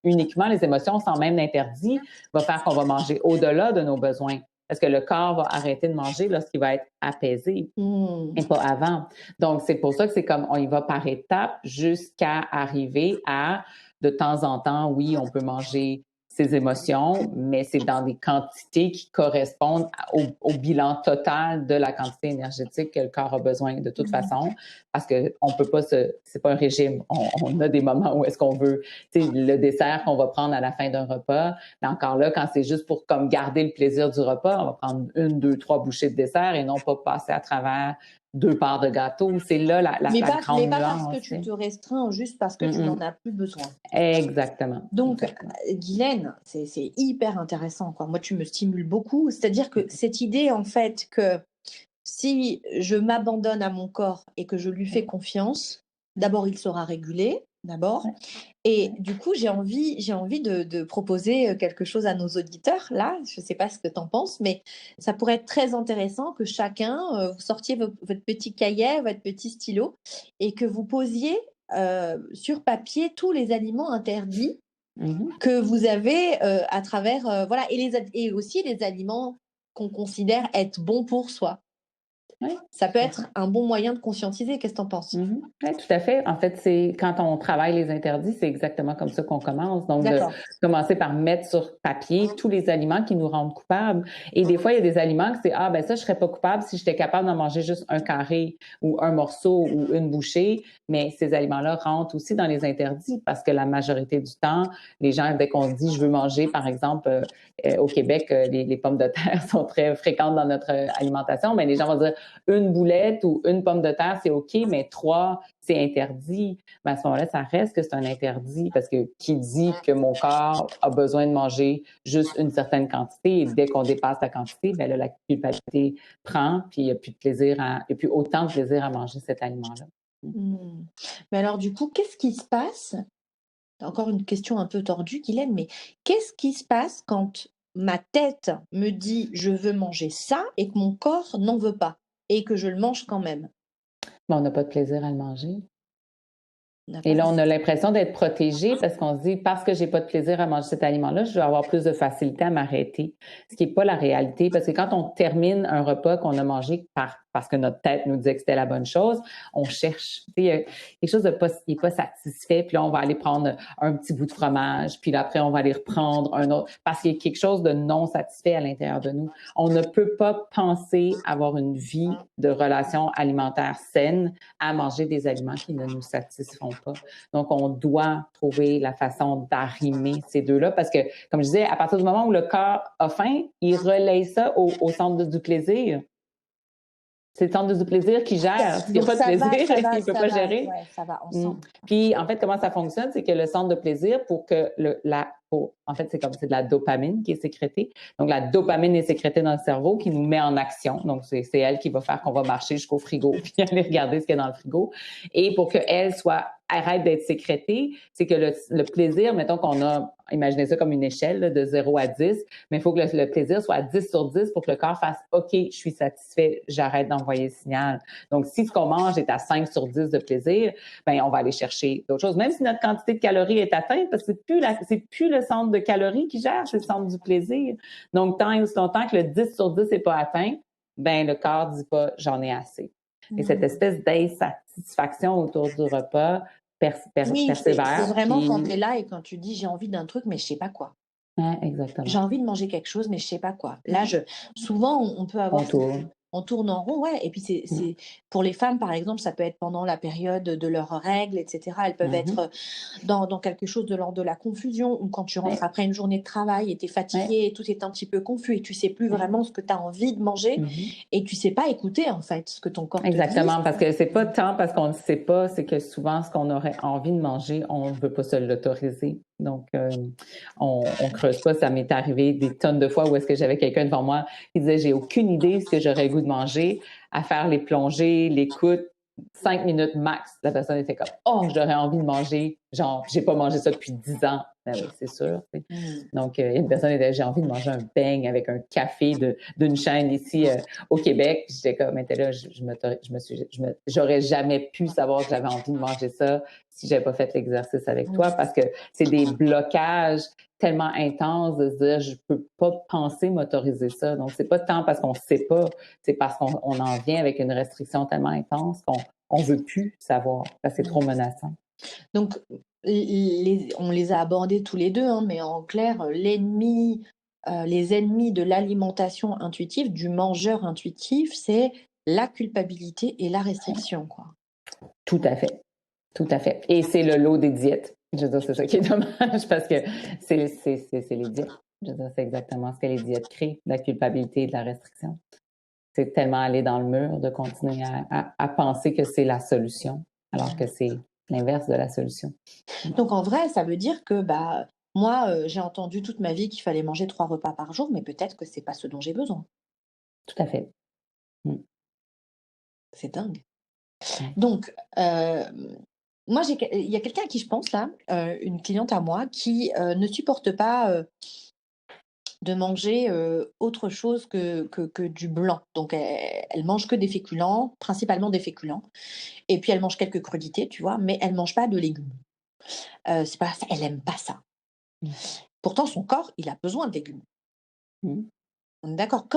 S2: uniquement les émotions sans même d'interdit, va faire qu'on va manger au-delà de nos besoins. Parce que le corps va arrêter de manger lorsqu'il va être apaisé et pas avant. Donc, c'est pour ça que c'est comme on y va par étapes jusqu'à arriver à, de temps en temps, oui, on peut manger ses émotions, mais c'est dans des quantités qui correspondent au bilan total de la quantité énergétique que le corps a besoin de toute façon. parce que on peut pas c'est pas un régime. On a des moments où est-ce qu'on veut, tu sais, le dessert qu'on va prendre à la fin d'un repas. Mais encore là, quand c'est juste pour comme garder le plaisir du repas, on va prendre 1, 2, 3 bouchées de dessert et non pas passer à travers 2 parts de gâteau. C'est là la
S3: Mais
S2: grande
S3: pas parce que
S2: nuance.
S3: tu te restreins, juste parce que tu n'en as plus besoin.
S2: Exactement.
S3: Donc,
S2: Exactement.
S3: Guylaine, c'est hyper intéressant, quoi. Moi, tu me stimules beaucoup. C'est-à-dire que cette idée, en fait, que si je m'abandonne à mon corps et que je lui fais confiance, d'abord, il sera régulé, d'abord. Et du coup, j'ai envie de proposer quelque chose à nos auditeurs, là. Je ne sais pas ce que tu en penses, mais ça pourrait être très intéressant que chacun, vous sortiez votre petit cahier, votre petit stylo, et que vous posiez sur papier tous les aliments interdits que vous avez à travers, voilà, et aussi les aliments qu'on considère être bons pour soi.
S2: Oui.
S3: Ça peut être un bon moyen de conscientiser. Qu'est-ce que tu en penses?
S2: Oui, tout à fait. En fait, c'est quand on travaille les interdits, c'est exactement comme ça qu'on commence. Donc, de commencer par mettre sur papier tous les aliments qui nous rendent coupables. Et des fois, il y a des aliments que c'est, ah, ben ça, je serais pas coupable si j'étais capable d'en manger juste un carré ou un morceau ou une bouchée. Mais ces aliments-là rentrent aussi dans les interdits parce que la majorité du temps, les gens, dès qu'on dit, je veux manger, par exemple, au Québec, les pommes de terre sont très fréquentes dans notre alimentation, mais les gens vont dire une boulette ou une pomme de terre, c'est OK, mais 3, c'est interdit. Mais à ce moment-là, ça reste que c'est un interdit parce que qui dit que mon corps a besoin de manger juste une certaine quantité et dès qu'on dépasse la quantité, ben là, la culpabilité prend puis il n'y a plus de plaisir il n'y a plus autant de plaisir à manger cet aliment-là.
S3: Mais alors, du coup, qu'est-ce qui se passe? Encore une question un peu tordue, Guylaine, mais qu'est-ce qui se passe quand ma tête me dit je veux manger ça et que mon corps n'en veut pas et que je le mange quand même?
S2: Mais on n'a pas de plaisir à le manger. Et là, on a l'impression d'être protégé parce qu'on se dit, parce que j'ai pas de plaisir à manger cet aliment-là, je vais avoir plus de facilité à m'arrêter. Ce qui n'est pas la réalité, parce que quand on termine un repas qu'on a mangé parce que notre tête nous disait que c'était la bonne chose, on cherche. Il y a quelque chose qui n'est pas satisfait, puis là, on va aller prendre un petit bout de fromage, puis là, après, on va aller reprendre un autre, parce qu'il y a quelque chose de non satisfait à l'intérieur de nous. On ne peut pas penser avoir une vie de relation alimentaire saine à manger des aliments qui ne nous satisfont pas. Donc, on doit trouver la façon d'arrimer ces deux-là parce que, comme je disais, à partir du moment où le corps a faim, il relaye ça au centre du plaisir. C'est le centre du plaisir qui gère. S'il n'y a pas de plaisir, il ne peut pas gérer.
S3: Ouais, ça va ensemble.
S2: Puis, en fait, comment ça fonctionne, c'est que le centre de plaisir, pour que en fait, c'est de la dopamine qui est sécrétée. Donc, la dopamine est sécrétée dans le cerveau qui nous met en action. Donc, c'est elle qui va faire qu'on va marcher jusqu'au frigo puis aller regarder ce qu'il y a dans le frigo. Et pour qu'elle arrête d'être sécrétée, c'est que le plaisir, mettons qu'on a, imaginez ça comme une échelle là, de 0 à 10, mais il faut que le plaisir soit à 10 sur 10 pour que le corps fasse « OK, je suis satisfait, j'arrête d'envoyer le signal ». Donc, si ce qu'on mange est à 5 sur 10 de plaisir, ben on va aller chercher d'autres choses. Même si notre quantité de calories est atteinte, parce que c'est plus le centre de calories qui gère, c'est le centre du plaisir. Donc, tant et aussi longtemps que le 10 sur 10 n'est pas atteint, ben le corps dit pas « j'en ai assez ». Et cette espèce d'insatisfaction autour du repas persévère.
S3: C'est vraiment quand tu es là et quand tu dis j'ai envie d'un truc, mais je sais pas quoi.
S2: Exactement.
S3: J'ai envie de manger quelque chose, mais je sais pas quoi. Là, souvent, on peut avoir... On tourne en rond, ouais. Et puis, c'est pour les femmes, par exemple, ça peut être pendant la période de leurs règles, etc. Elles peuvent être dans quelque chose de l'ordre de la confusion, ou quand tu rentres après une journée de travail et tu es fatiguée et tout est un petit peu confus et tu sais plus vraiment ce que tu as envie de manger et tu sais pas écouter, en fait, ce que ton corps te dit.
S2: Exactement, parce que c'est pas tant parce qu'on ne sait pas, c'est que souvent, ce qu'on aurait envie de manger, on ne veut pas se l'autoriser. Donc, on creuse pas. Ça m'est arrivé des tonnes de fois où est-ce que j'avais quelqu'un devant moi qui disait « j'ai aucune idée ce que j'aurais le goût de manger », à faire les plongées, l'écoute, 5 minutes max. La personne était comme « oh, j'aurais envie de manger, genre, j'ai pas mangé ça depuis 10 ans ». Ben oui, c'est sûr. Donc, une personne était « j'ai envie de manger un beigne avec un café d'une chaîne ici au Québec ». J'étais comme, mais là, j'aurais jamais pu savoir que j'avais envie de manger ça si j'avais pas fait l'exercice avec toi parce que c'est des blocages tellement intenses de se dire je peux pas penser m'autoriser ça. Donc, c'est pas tant parce qu'on sait pas, c'est parce qu'on en vient avec une restriction tellement intense qu'on veut plus savoir parce que c'est trop menaçant.
S3: Donc, on les a abordés tous les deux, hein, mais en clair, les ennemis de l'alimentation intuitive, du mangeur intuitif, c'est la culpabilité et la restriction, quoi.
S2: Tout à fait. Tout à fait. Et c'est le lot des diètes. Je veux dire, c'est ça qui est dommage parce que c'est les diètes. Je veux dire, c'est exactement ce que les diètes créent, la culpabilité et de la restriction. C'est tellement aller dans le mur de continuer à penser que c'est la solution, alors que c'est l'inverse de la solution.
S3: Donc en vrai, ça veut dire que moi, j'ai entendu toute ma vie qu'il fallait manger 3 repas par jour, mais peut-être que c'est pas ce dont j'ai besoin.
S2: Tout à fait.
S3: C'est dingue.
S2: Ouais.
S3: Donc, moi, il y a quelqu'un à qui je pense là, une cliente à moi qui ne supporte pas de manger autre chose que du blanc. Donc, elle mange que des féculents, principalement des féculents. Et puis, elle mange quelques crudités, tu vois, mais elle mange pas de légumes. C'est pas ça, elle aime pas ça. Pourtant, son corps, il a besoin de légumes. On est d'accord.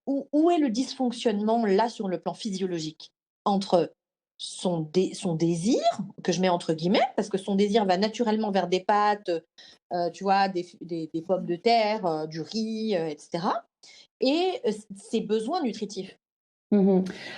S3: Où est le dysfonctionnement là sur le plan physiologique entre son désir, que je mets entre guillemets, parce que son désir va naturellement vers des pâtes, tu vois, des pommes de terre, du riz, etc. Et ses besoins nutritifs.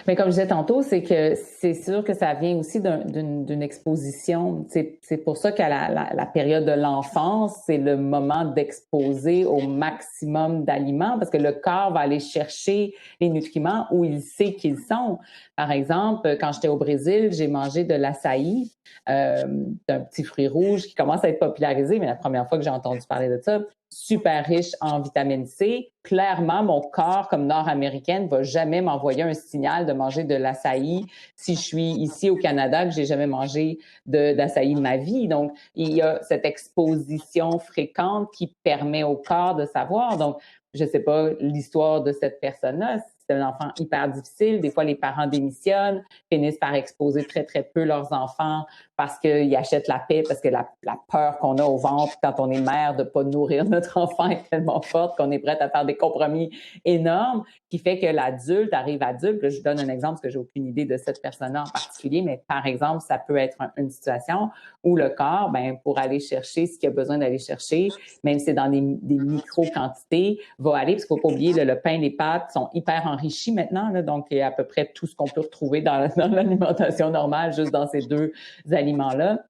S2: Mais comme je disais tantôt, c'est que c'est sûr que ça vient aussi d'une exposition. C'est pour ça qu'à la période de l'enfance, c'est le moment d'exposer au maximum d'aliments parce que le corps va aller chercher les nutriments où il sait qu'ils sont. Par exemple, quand j'étais au Brésil, j'ai mangé de l'açaï, d'un petit fruit rouge qui commence à être popularisé, mais la première fois que j'ai entendu parler de ça, super riche en vitamine C. Clairement, mon corps, comme nord-américaine, va jamais m'envoyer un signal de manger de l'açaï si je suis ici au Canada, que j'ai jamais mangé d'açaï de ma vie. Donc, il y a cette exposition fréquente qui permet au corps de savoir. Donc, je sais pas l'histoire de cette personne-là. C'est un enfant hyper difficile. Des fois, les parents démissionnent, finissent par exposer très, très peu leurs enfants parce qu'ils achètent la paix, parce que la peur qu'on a au ventre quand on est mère de pas nourrir notre enfant est tellement forte qu'on est prête à faire des compromis énormes, qui fait que l'adulte arrive adulte. Là, je donne un exemple parce que j'ai aucune idée de cette personne-là en particulier, mais par exemple, ça peut être une situation où le corps, pour aller chercher ce qu'il a besoin d'aller chercher, même si c'est dans des micro-quantités, va aller, parce qu'il faut pas oublier, le pain, les pâtes sont hyper enrichis maintenant, là, donc il y a à peu près tout ce qu'on peut retrouver dans l'alimentation normale, juste dans ces deux aliments-là.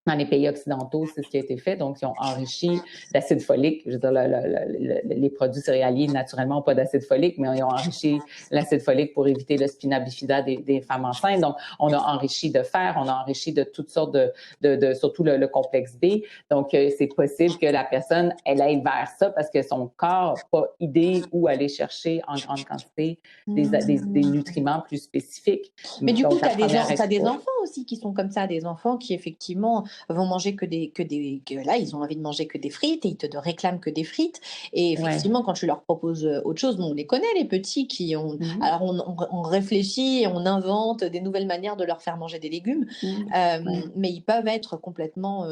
S2: Dans les pays occidentaux, c'est ce qui a été fait. Donc, ils ont enrichi d'acide folique. Je veux dire, les produits céréaliers, naturellement, n'ont pas d'acide folique, mais ils ont enrichi l'acide folique pour éviter le spina bifida des femmes enceintes. Donc, on a enrichi de fer, on a enrichi de toutes sortes surtout le complexe B. Donc, c'est possible que la personne, elle aille vers ça parce que son corps n'a pas idée où aller chercher en grande quantité des nutriments plus spécifiques.
S3: Mais du
S2: donc,
S3: coup, tu as des enfants aussi qui sont comme ça, des enfants qui, effectivement, vont manger là, ils ont envie de manger que des frites et ils te réclament que des frites. Et effectivement, quand tu leur proposes autre chose, on les connaît, les petits qui ont. Alors, on réfléchit et on invente des nouvelles manières de leur faire manger des légumes, mais ils peuvent être complètement,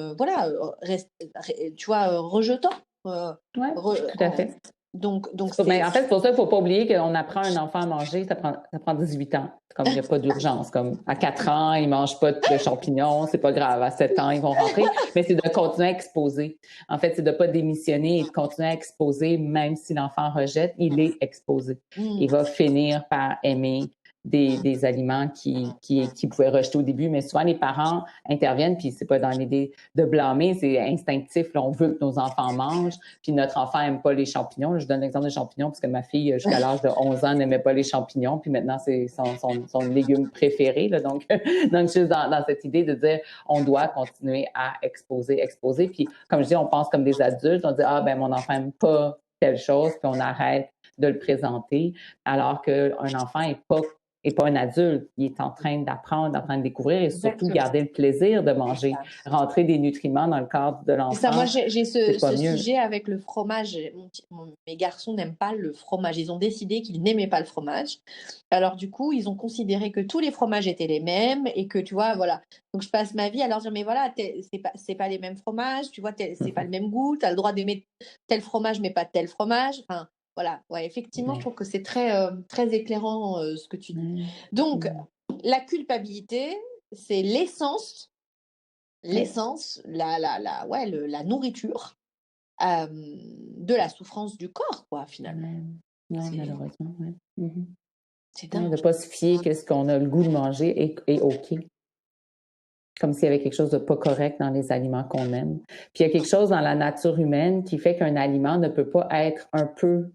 S3: tu vois, rejetants.
S2: Tout à fait.
S3: Donc
S2: en fait, c'est pour ça qu'il ne faut pas oublier qu'on apprend un enfant à manger, ça prend 18 ans. Comme il n'y a pas d'urgence. Comme à 4 ans, ils ne mangent pas de champignons, c'est pas grave. À 7 ans, ils vont rentrer. Mais c'est de continuer à exposer. En fait, c'est de ne pas démissionner et de continuer à exposer, même si l'enfant rejette, il est exposé. Il va finir par aimer des aliments qu'il pouvait rejeter au début, mais souvent les parents interviennent, puis c'est pas dans l'idée de blâmer, c'est instinctif, là, on veut que nos enfants mangent, puis notre enfant aime pas les champignons. Là, je donne l'exemple des champignons parce que ma fille, jusqu'à l'âge de 11 ans, n'aimait pas les champignons, puis maintenant c'est son légume préféré. Là, donc juste dans cette idée de dire, on doit continuer à exposer, puis comme je dis, on pense comme des adultes, on dit, mon enfant aime pas telle chose, puis on arrête de le présenter, alors qu'un enfant est pas un adulte, il est en train d'apprendre, en train de découvrir et surtout garder le plaisir de manger, rentrer des nutriments dans le corps de l'enfant.
S3: Ça, moi, j'ai ce sujet avec le fromage. Mes garçons n'aiment pas le fromage. Ils ont décidé qu'ils n'aimaient pas le fromage. Alors, du coup, ils ont considéré que tous les fromages étaient les mêmes et que, tu vois, voilà. Donc, je passe ma vie à leur dire, mais voilà, c'est pas les mêmes fromages, tu vois, c'est pas le même goût, tu as le droit d'aimer tel fromage, mais pas tel fromage. Enfin, voilà, effectivement, je trouve que c'est très, très éclairant ce que tu dis. Donc, la culpabilité, c'est l'essence, la nourriture de la souffrance du corps, quoi, finalement.
S2: Malheureusement, oui.
S3: C'est
S2: De
S3: dingue.
S2: ne pas se fier que ce qu'on a le goût de manger est OK. Comme s'il y avait quelque chose de pas correct dans les aliments qu'on aime. Puis il y a quelque chose dans la nature humaine qui fait qu'un aliment ne peut pas être un peu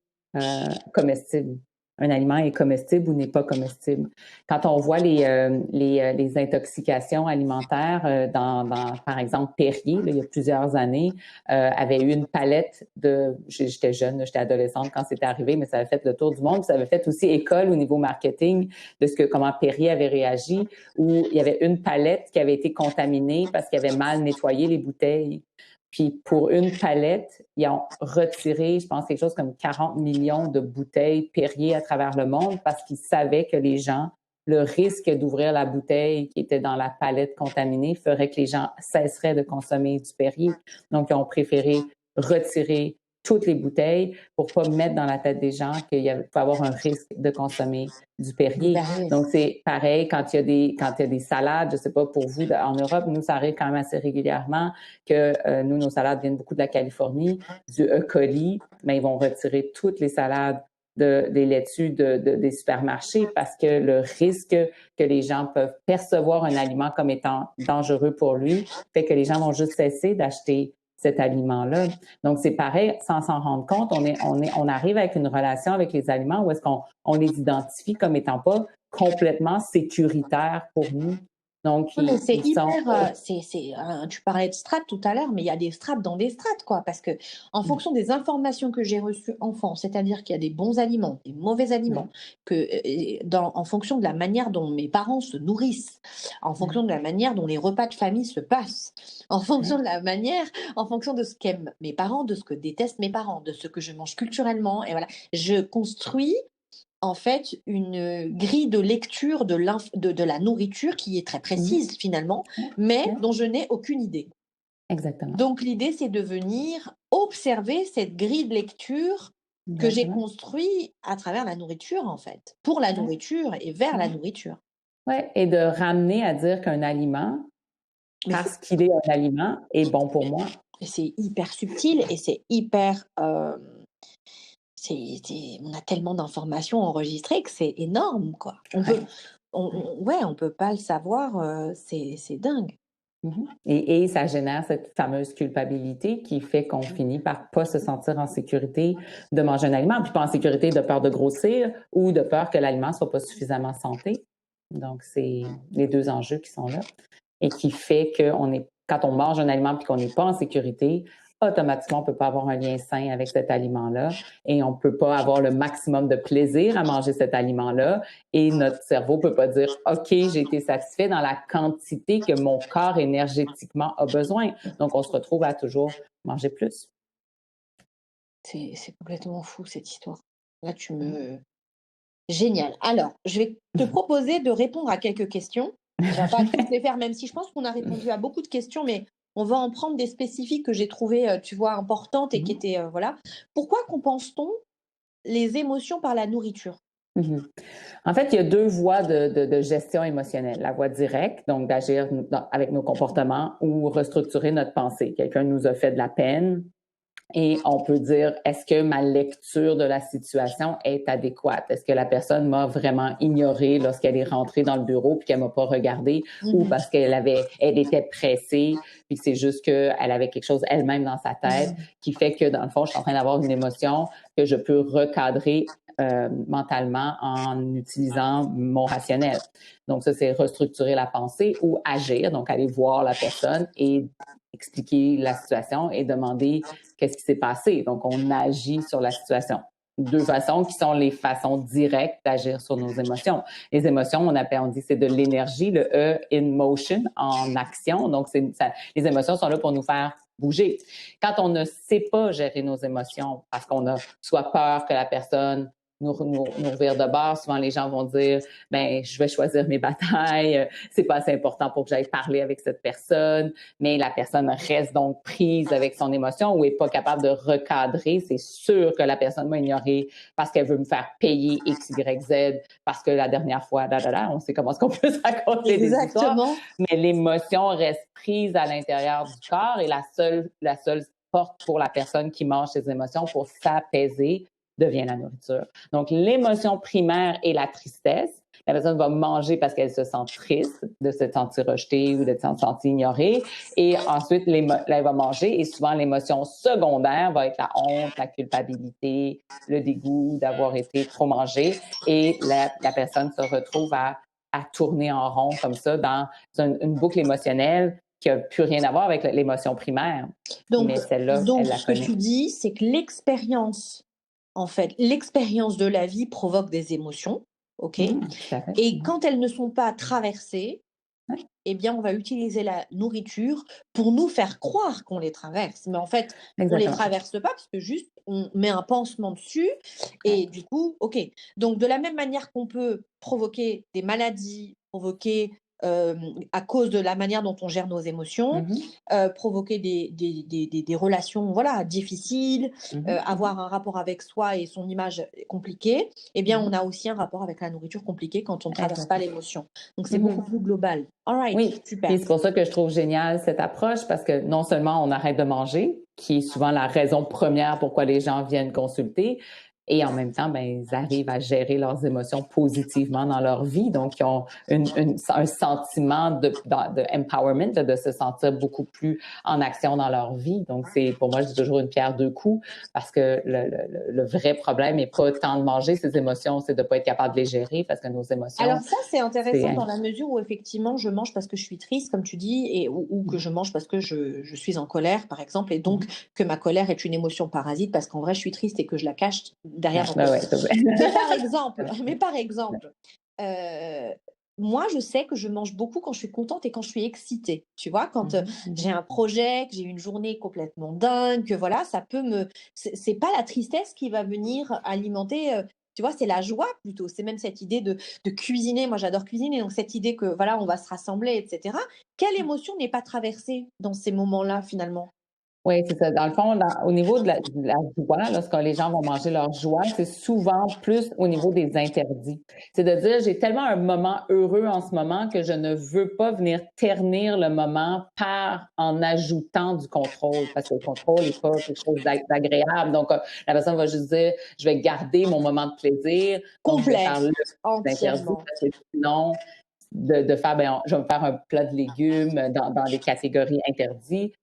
S2: comestible. Un aliment est comestible ou n'est pas comestible. Quand on voit les intoxications alimentaires par exemple, Perrier, là, il y a plusieurs années, avait eu une palette de... J'étais jeune, j'étais adolescente quand c'était arrivé, mais ça avait fait le tour du monde. Ça avait fait aussi école au niveau marketing de comment Perrier avait réagi, où il y avait une palette qui avait été contaminée parce qu'il avait mal nettoyé les bouteilles. Puis pour une palette, ils ont retiré, je pense, quelque chose comme 40 millions de bouteilles Perrier à travers le monde parce qu'ils savaient que les gens, le risque d'ouvrir la bouteille qui était dans la palette contaminée ferait que les gens cesseraient de consommer du Perrier. Donc, ils ont préféré retirer toutes les bouteilles pour pas mettre dans la tête des gens qu'il pouvait avoir un risque de consommer du Perrier. Donc, c'est pareil quand il y a des salades, je sais pas pour vous, en Europe, nous, ça arrive quand même assez régulièrement que nous, nos salades viennent beaucoup de la Californie, du E. coli, mais ils vont retirer toutes les salades des laitues des supermarchés parce que le risque que les gens peuvent percevoir un aliment comme étant dangereux pour lui fait que les gens vont juste cesser d'acheter cet aliment-là. Donc, c'est pareil, sans s'en rendre compte, on arrive avec une relation avec les aliments où est-ce qu'on les identifie comme étant pas complètement sécuritaires pour nous. Donc,
S3: mais c'est hyper. Tu parlais de strates tout à l'heure, mais il y a des strates dans des strates, quoi. Parce que, en fonction des informations que j'ai reçues enfant, c'est-à-dire qu'il y a des bons aliments, des mauvais aliments, en fonction de la manière dont mes parents se nourrissent, en fonction de la manière dont les repas de famille se passent, en fonction de la manière, en fonction de ce qu'aiment mes parents, de ce que détestent mes parents, de ce que je mange culturellement, et voilà, je construis en fait une grille de lecture de la nourriture qui est très précise finalement, mais dont je n'ai aucune idée.
S2: Exactement.
S3: Donc l'idée, c'est de venir observer cette grille de lecture que j'ai construite à travers la nourriture, en fait, pour la nourriture et vers la nourriture.
S2: Oui, et de ramener à dire qu'un aliment, parce qu'il est un aliment, est bon pour moi.
S3: Et c'est hyper subtil et c'est hyper... on a tellement d'informations enregistrées que c'est énorme, quoi. On peut pas le savoir, c'est dingue.
S2: Et ça génère cette fameuse culpabilité qui fait qu'on finit par pas se sentir en sécurité de manger un aliment, puis pas en sécurité de peur de grossir ou de peur que l'aliment soit pas suffisamment santé. Donc, c'est les deux enjeux qui sont là et qui fait quand on mange un aliment puis qu'on n'est pas en sécurité, automatiquement, on ne peut pas avoir un lien sain avec cet aliment-là et on ne peut pas avoir le maximum de plaisir à manger cet aliment-là et notre cerveau ne peut pas dire « OK, j'ai été satisfait dans la quantité que mon corps énergétiquement a besoin. » Donc, on se retrouve à toujours manger plus.
S3: C'est complètement fou, cette histoire. Là, Génial. Alors, je vais te proposer de répondre à quelques questions. On ne va pas toutes les faire, même si je pense qu'on a répondu à beaucoup de questions, mais on va en prendre des spécifiques que j'ai trouvées, tu vois, importantes et qui étaient, voilà. Pourquoi compense-t-on les émotions par la nourriture?
S2: En fait, il y a deux voies de gestion émotionnelle. La voie directe, donc d'agir avec nos comportements ou restructurer notre pensée. Quelqu'un nous a fait de la peine, et on peut dire, est-ce que ma lecture de la situation est adéquate? Est-ce que la personne m'a vraiment ignorée lorsqu'elle est rentrée dans le bureau puis qu'elle m'a pas regardée ou parce elle était pressée puis que c'est juste qu'elle avait quelque chose elle-même dans sa tête qui fait que, dans le fond, je suis en train d'avoir une émotion que je peux recadrer mentalement en utilisant mon rationnel. Donc, ça, c'est restructurer la pensée ou agir, donc aller voir la personne et expliquer la situation et demander qu'est-ce qui s'est passé. Donc, on agit sur la situation. Deux façons qui sont les façons directes d'agir sur nos émotions. Les émotions, on dit c'est de l'énergie, le E in motion, en action. Donc, les émotions sont là pour nous faire bouger. Quand on ne sait pas gérer nos émotions parce qu'on a soit peur que la personne nous revire de bord, souvent les gens vont dire ben je vais choisir mes batailles, c'est pas assez important pour que j'aille parler avec cette personne, mais la personne reste donc prise avec son émotion ou est pas capable de recadrer, c'est sûr que la personne m'a ignoré parce qu'elle veut me faire payer X, Y, Z parce que la dernière fois, on sait comment est-ce qu'on peut se raconter des histoires, mais l'émotion reste prise à l'intérieur du corps et la seule porte pour la personne qui mange ses émotions pour s'apaiser, devient la nourriture. Donc, l'émotion primaire est la tristesse. La personne va manger parce qu'elle se sent triste de se sentir rejetée ou de se sentir ignorée. Et ensuite, elle va manger et souvent, l'émotion secondaire va être la honte, la culpabilité, le dégoût d'avoir été trop mangée. Et la personne se retrouve à tourner en rond comme ça dans une boucle émotionnelle qui n'a plus rien à voir avec l'émotion primaire.
S3: Donc,
S2: mais celle-là,
S3: donc
S2: elle la
S3: ce que
S2: connaît.
S3: tu dis, c'est que l'expérience de la vie provoque des émotions, ok?
S2: Tout à fait.
S3: Et quand elles ne sont pas traversées,
S2: Ouais.
S3: eh bien, on va utiliser la nourriture pour nous faire croire qu'on les traverse. Mais en fait, on ne les traverse pas parce que juste, on met un pansement dessus et du coup, ok. Donc, de la même manière qu'on peut provoquer des maladies, à cause de la manière dont on gère nos émotions, provoquer des relations difficiles, avoir un rapport avec soi et son image compliquée, eh bien, on a aussi un rapport avec la nourriture compliqué quand on ne traverse pas l'émotion. Donc, c'est beaucoup plus global. All right,
S2: oui,
S3: super.
S2: Et c'est pour ça que je trouve génial cette approche parce que non seulement on arrête de manger, qui est souvent la raison première pourquoi les gens viennent consulter, et en même temps, ils arrivent à gérer leurs émotions positivement dans leur vie. Donc, ils ont un sentiment de empowerment, de se sentir beaucoup plus en action dans leur vie. Donc, pour moi, je dis toujours une pierre deux coups parce que le vrai problème n'est pas tant de manger ses émotions, c'est de ne pas être capable de les gérer parce que nos émotions...
S3: Alors ça, c'est intéressant dans la mesure où effectivement, je mange parce que je suis triste, comme tu dis, ou que je mange parce que je suis en colère, par exemple, et donc que ma colère est une émotion parasite parce qu'en vrai, je suis triste et que je la cache derrière mon corps. Mais par exemple, moi, je sais que je mange beaucoup quand je suis contente et quand je suis excitée. Tu vois, quand j'ai un projet, que j'ai une journée complètement dingue, que voilà, ça peut c'est pas la tristesse qui va venir alimenter... tu vois, c'est la joie plutôt. C'est même cette idée de cuisiner. Moi, j'adore cuisiner. Donc, cette idée que, voilà, on va se rassembler, etc. Quelle émotion n'est pas traversée dans ces moments-là, finalement?
S2: Oui, c'est ça. Dans le fond, au niveau de la joie, lorsque les gens vont manger leur joie, c'est souvent plus au niveau des interdits. C'est de dire, j'ai tellement un moment heureux en ce moment que je ne veux pas venir ternir le moment en ajoutant du contrôle, parce que le contrôle n'est pas quelque chose d'agréable. Donc, la personne va juste dire, je vais garder mon moment de plaisir.
S3: Complet,
S2: entièrement. Parce que sinon, de faire, je vais me faire un plat de légumes dans les catégories interdites.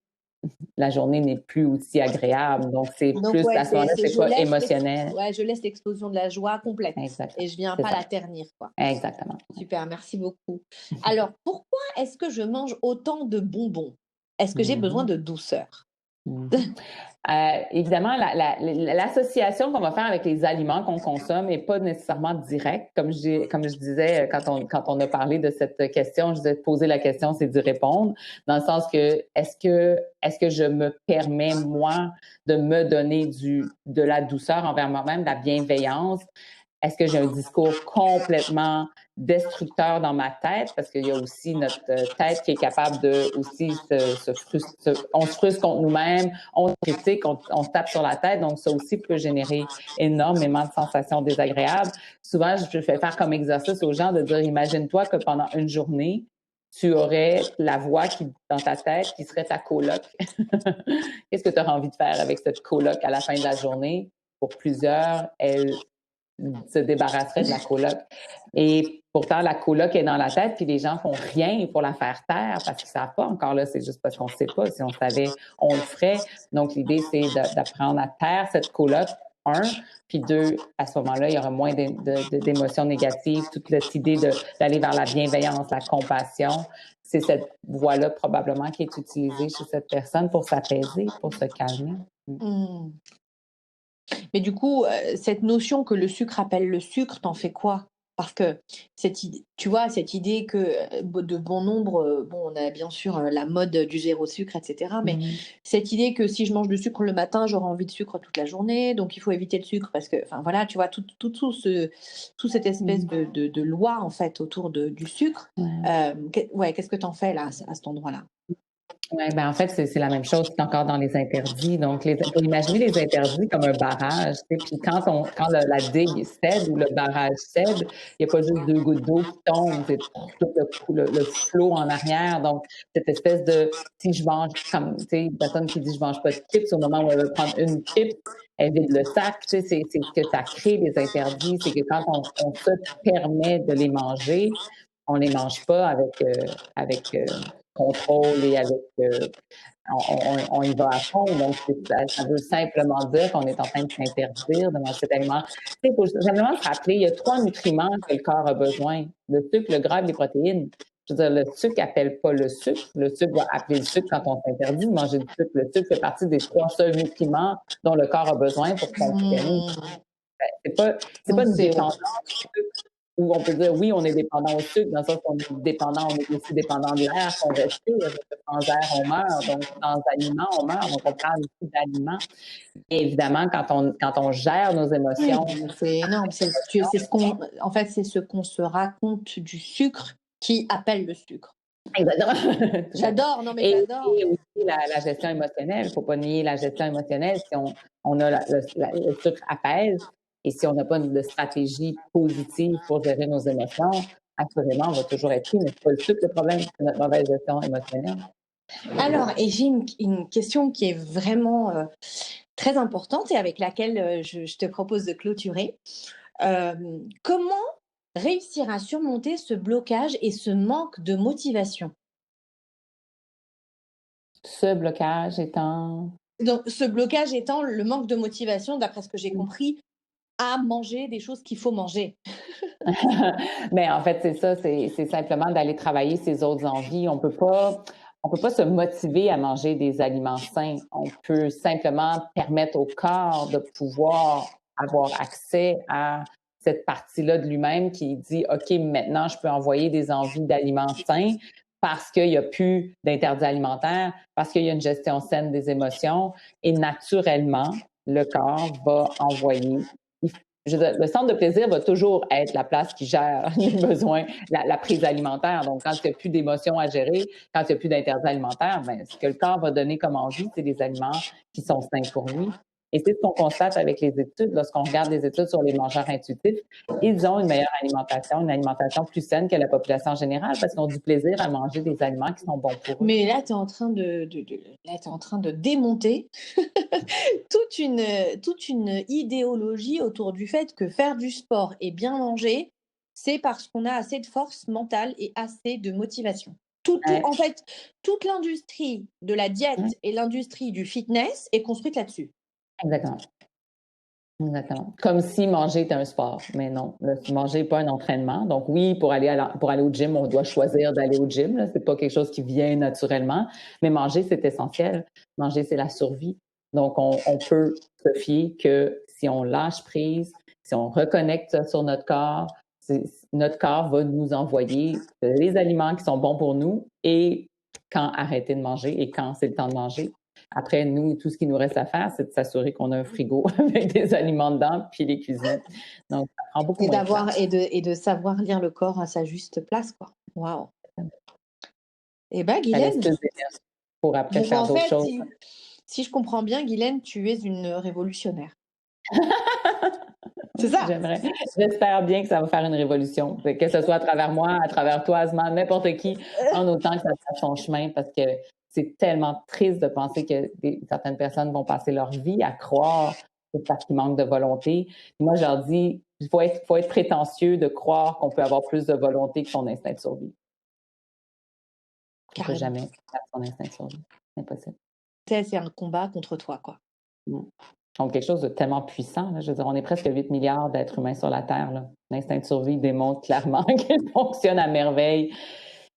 S2: La journée n'est plus aussi agréable. Donc, c'est plus à ce moment-là, c'est pas émotionnel.
S3: Ouais, je laisse l'explosion de la joie complète.
S2: Exactement.
S3: Et je viens pas la ternir, quoi.
S2: Exactement.
S3: Super, merci beaucoup. Alors, pourquoi est-ce que je mange autant de bonbons? Est-ce que j'ai besoin de douceur?
S2: Évidemment, l'association qu'on va faire avec les aliments qu'on consomme n'est pas nécessairement directe. Comme je disais, quand on a parlé de cette question, je disais poser la question, c'est d'y répondre, dans le sens que est-ce que je me permets, moi, de me donner de la douceur envers moi-même, de la bienveillance? Est-ce que j'ai un discours complètement destructeur dans ma tête? Parce qu'il y a aussi notre tête qui est capable de aussi on se frustre contre nous-mêmes, on se critique, on se tape sur la tête. Donc, ça aussi peut générer énormément de sensations désagréables. Souvent, je fais faire comme exercice aux gens de dire, imagine-toi que pendant une journée, tu aurais la voix dans ta tête qui serait ta coloc. Qu'est-ce que tu auras envie de faire avec cette coloc à la fin de la journée? Pour plusieurs, elle se débarrasserait de la coloc. Et pourtant, la coloc est dans la tête, puis les gens font rien pour la faire taire parce qu'ils ne savent pas encore là. C'est juste parce qu'on ne sait pas. Si on savait, on le ferait. Donc, l'idée, c'est d'apprendre à taire cette coloc, puis deux, à ce moment-là, il y aura moins d'émotions négatives. Toute cette idée d'aller vers la bienveillance, la compassion, c'est cette voie-là probablement qui est utilisée chez cette personne pour s'apaiser, pour se calmer.
S3: Mais du coup, cette notion que le sucre appelle le sucre, t'en fais quoi? Parce que tu vois, cette idée que de bon nombre, on a bien sûr la mode du zéro sucre, etc. Mais cette idée que si je mange du sucre le matin, j'aurai envie de sucre toute la journée, donc il faut éviter le sucre parce que, enfin voilà, tu vois, toute cette espèce de loi en fait autour du sucre. Qu'est-ce que t'en fais là à cet endroit-là?
S2: Oui, en fait, c'est la même chose qu'encore dans les interdits. Donc, faut imaginer les interdits comme un barrage. Puis quand la digue cède ou le barrage cède, il n'y a pas juste 2 gouttes d'eau qui tombent, c'est tout le flot en arrière. Donc, cette espèce de si je mange comme, tu sais, une personne qui dit je mange pas de chips, au moment où elle veut prendre une chip, elle vide le sac. Tu sais, c'est que ça crée des interdits. C'est que quand on se permet de les manger, on les mange pas avec contrôle et avec on y va à fond. Donc, ça veut simplement dire qu'on est en train de s'interdire de manger cet aliment. Il faut simplement se rappeler, il y a 3 nutriments que le corps a besoin: le sucre, le gras et les protéines. Je veux dire, le sucre n'appelle pas le sucre. Le sucre va appeler le sucre quand on s'interdit de manger du sucre. Le sucre fait partie des 3 seuls nutriments dont le corps a besoin pour fonctionner. C'est pas une
S3: C'est
S2: dépendance où on peut dire oui, on est dépendant au sucre, dans le sens qu'on est dépendant, on est aussi dépendant de l'air qu'on respire. Sans air, on meurt, donc sans aliments, on meurt. Donc on parle aussi d'aliments. Et évidemment, quand on gère nos émotions,
S3: c'est énorme. En fait, c'est ce qu'on se raconte du sucre qui appelle le sucre.
S2: exactement.
S3: J'adore, non mais
S2: Et
S3: j'adore.
S2: aussi la gestion émotionnelle. Il ne faut pas nier la gestion émotionnelle. Si on a le sucre apaise, et si on n'a pas de stratégie positive pour gérer nos émotions, assurément, on va toujours être pris, mais c'est pas le sucre le problème, c'est notre mauvaise gestion émotionnelle.
S3: Alors, et j'ai une question qui est vraiment très importante et avec laquelle je te propose de clôturer. Comment réussir à surmonter ce blocage et ce manque de motivation?
S2: Ce blocage étant...
S3: Donc, ce blocage étant le manque de motivation, d'après ce que j'ai compris, à manger des choses qu'il faut manger.
S2: Mais en fait, c'est ça, c'est simplement d'aller travailler ses autres envies. On peut pas se motiver à manger des aliments sains. On peut simplement permettre au corps de pouvoir avoir accès à cette partie-là de lui-même qui dit, OK, maintenant, je peux envoyer des envies d'aliments sains parce qu'il n'y a plus d'interdits alimentaires, parce qu'il y a une gestion saine des émotions et naturellement, le corps va envoyer. Je veux dire, le centre de plaisir va toujours être la place qui gère les besoins, la prise alimentaire. Donc, quand il n'y a plus d'émotions à gérer, quand il n'y a plus d'interdits alimentaires, ben, ce que le corps va donner comme envie, c'est des aliments qui sont sains pour lui. Et c'est ce qu'on constate avec les études. Lorsqu'on regarde les études sur les mangeurs intuitifs, ils ont une meilleure alimentation, une alimentation plus saine que la population générale parce qu'ils ont du plaisir à manger des aliments qui sont bons pour eux.
S3: Mais là, tu es en train de démonter toute une idéologie autour du fait que faire du sport et bien manger, c'est parce qu'on a assez de force mentale et assez de motivation. En fait, toute l'industrie de la diète et l'industrie du fitness est construite là-dessus.
S2: Exactement. Exactement. Comme si manger était un sport, mais non, manger n'est pas un entraînement. Donc oui, pour aller au gym, on doit choisir d'aller au gym. Ce n'est pas quelque chose qui vient naturellement, mais manger, c'est essentiel. Manger, c'est la survie. Donc on peut se fier que si on lâche prise, si on reconnecte sur notre corps va nous envoyer les aliments qui sont bons pour nous et quand arrêter de manger et quand c'est le temps de manger. Après, nous, tout ce qui nous reste à faire, c'est de s'assurer qu'on a un frigo avec des aliments dedans, puis les cuisines. Donc, ça prend beaucoup moins de temps.
S3: Et de savoir lire le corps à sa juste place, quoi. Waouh. Eh bien, Guylaine,
S2: pour après faire d'autres choses.
S3: Si je comprends bien, Guylaine, tu es une révolutionnaire. C'est ça.
S2: J'espère bien que ça va faire une révolution. Que ce soit à travers moi, à travers toi, Asma, n'importe qui, en autant que ça fasse son chemin, parce que c'est tellement triste de penser que certaines personnes vont passer leur vie à croire que c'est parce qu'ils manquent de volonté. Moi, je leur dis, il faut être prétentieux de croire qu'on peut avoir plus de volonté que son instinct de survie. On ne peut jamais faire son instinct de survie. C'est impossible.
S3: C'est un combat contre toi, quoi.
S2: Donc, quelque chose de tellement puissant. Là. Je veux dire, on est presque 8 milliards d'êtres humains sur la Terre. Là. L'instinct de survie démontre clairement qu'il fonctionne à merveille.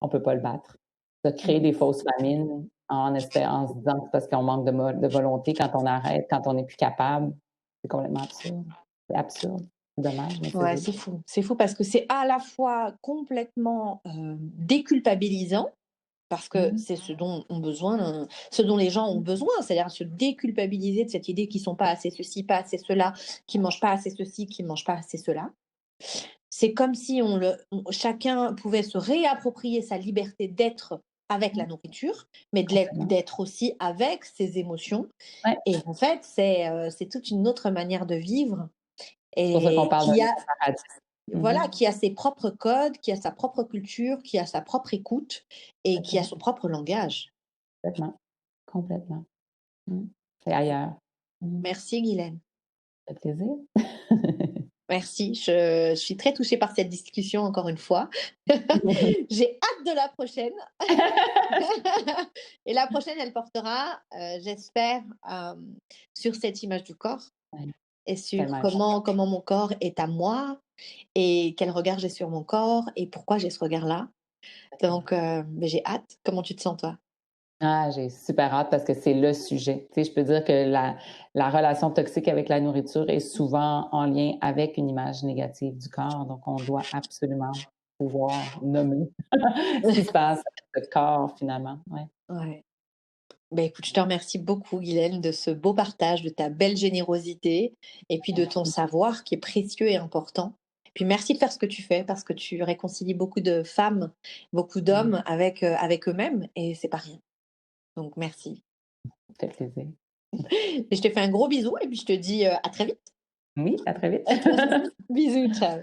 S2: On ne peut pas le battre. De créer des fausses famines en se disant que c'est parce qu'on manque de volonté quand on arrête, quand on n'est plus capable. C'est complètement absurde. C'est absurde. C'est dommage. Mais
S3: ouais, c'est fou. C'est fou parce que c'est à la fois complètement déculpabilisant, parce que c'est ce dont les gens ont besoin, c'est-à-dire se déculpabiliser de cette idée qu'ils ne sont pas assez ceci, pas assez cela, qu'ils ne mangent pas assez ceci, qu'ils ne mangent pas assez cela. C'est comme si chacun pouvait se réapproprier sa liberté d'être avec la nourriture, mais d'être aussi avec ses émotions. Ouais. Et en fait, c'est toute une autre manière de vivre. Et
S2: c'est pour ça qu'on parle
S3: voilà, qui a ses propres codes, qui a sa propre culture, qui a sa propre écoute et qui a son propre langage.
S2: Complètement. C'est ailleurs.
S3: Merci, Guylaine.
S2: Ça fait plaisir.
S3: Merci, je suis très touchée par cette discussion encore une fois. J'ai hâte de la prochaine. Et la prochaine, elle portera, j'espère, sur cette image du corps
S2: Ouais,
S3: et sur
S2: tellement
S3: comment mon corps est à moi et quel regard j'ai sur mon corps et pourquoi j'ai ce regard-là.
S2: important.
S3: Donc, mais j'ai hâte. Comment tu te sens, toi?
S2: Ah, j'ai super hâte parce que c'est le sujet. Tu sais, je peux dire que la relation toxique avec la nourriture est souvent en lien avec une image négative du corps. Donc, on doit absolument pouvoir nommer ce qui se passe avec le corps, finalement. Ouais.
S3: Ouais. Ben, écoute, je te remercie beaucoup, Guylaine, de ce beau partage, de ta belle générosité et puis de ton savoir qui est précieux et important. Puis merci de faire ce que tu fais parce que tu réconcilies beaucoup de femmes, beaucoup d'hommes avec eux-mêmes et c'est pas rien. Donc merci.
S2: Ça fait plaisir.
S3: Et je te fais un gros bisou et puis je te dis à très vite.
S2: Oui, à très vite.
S3: Bisous, ciao.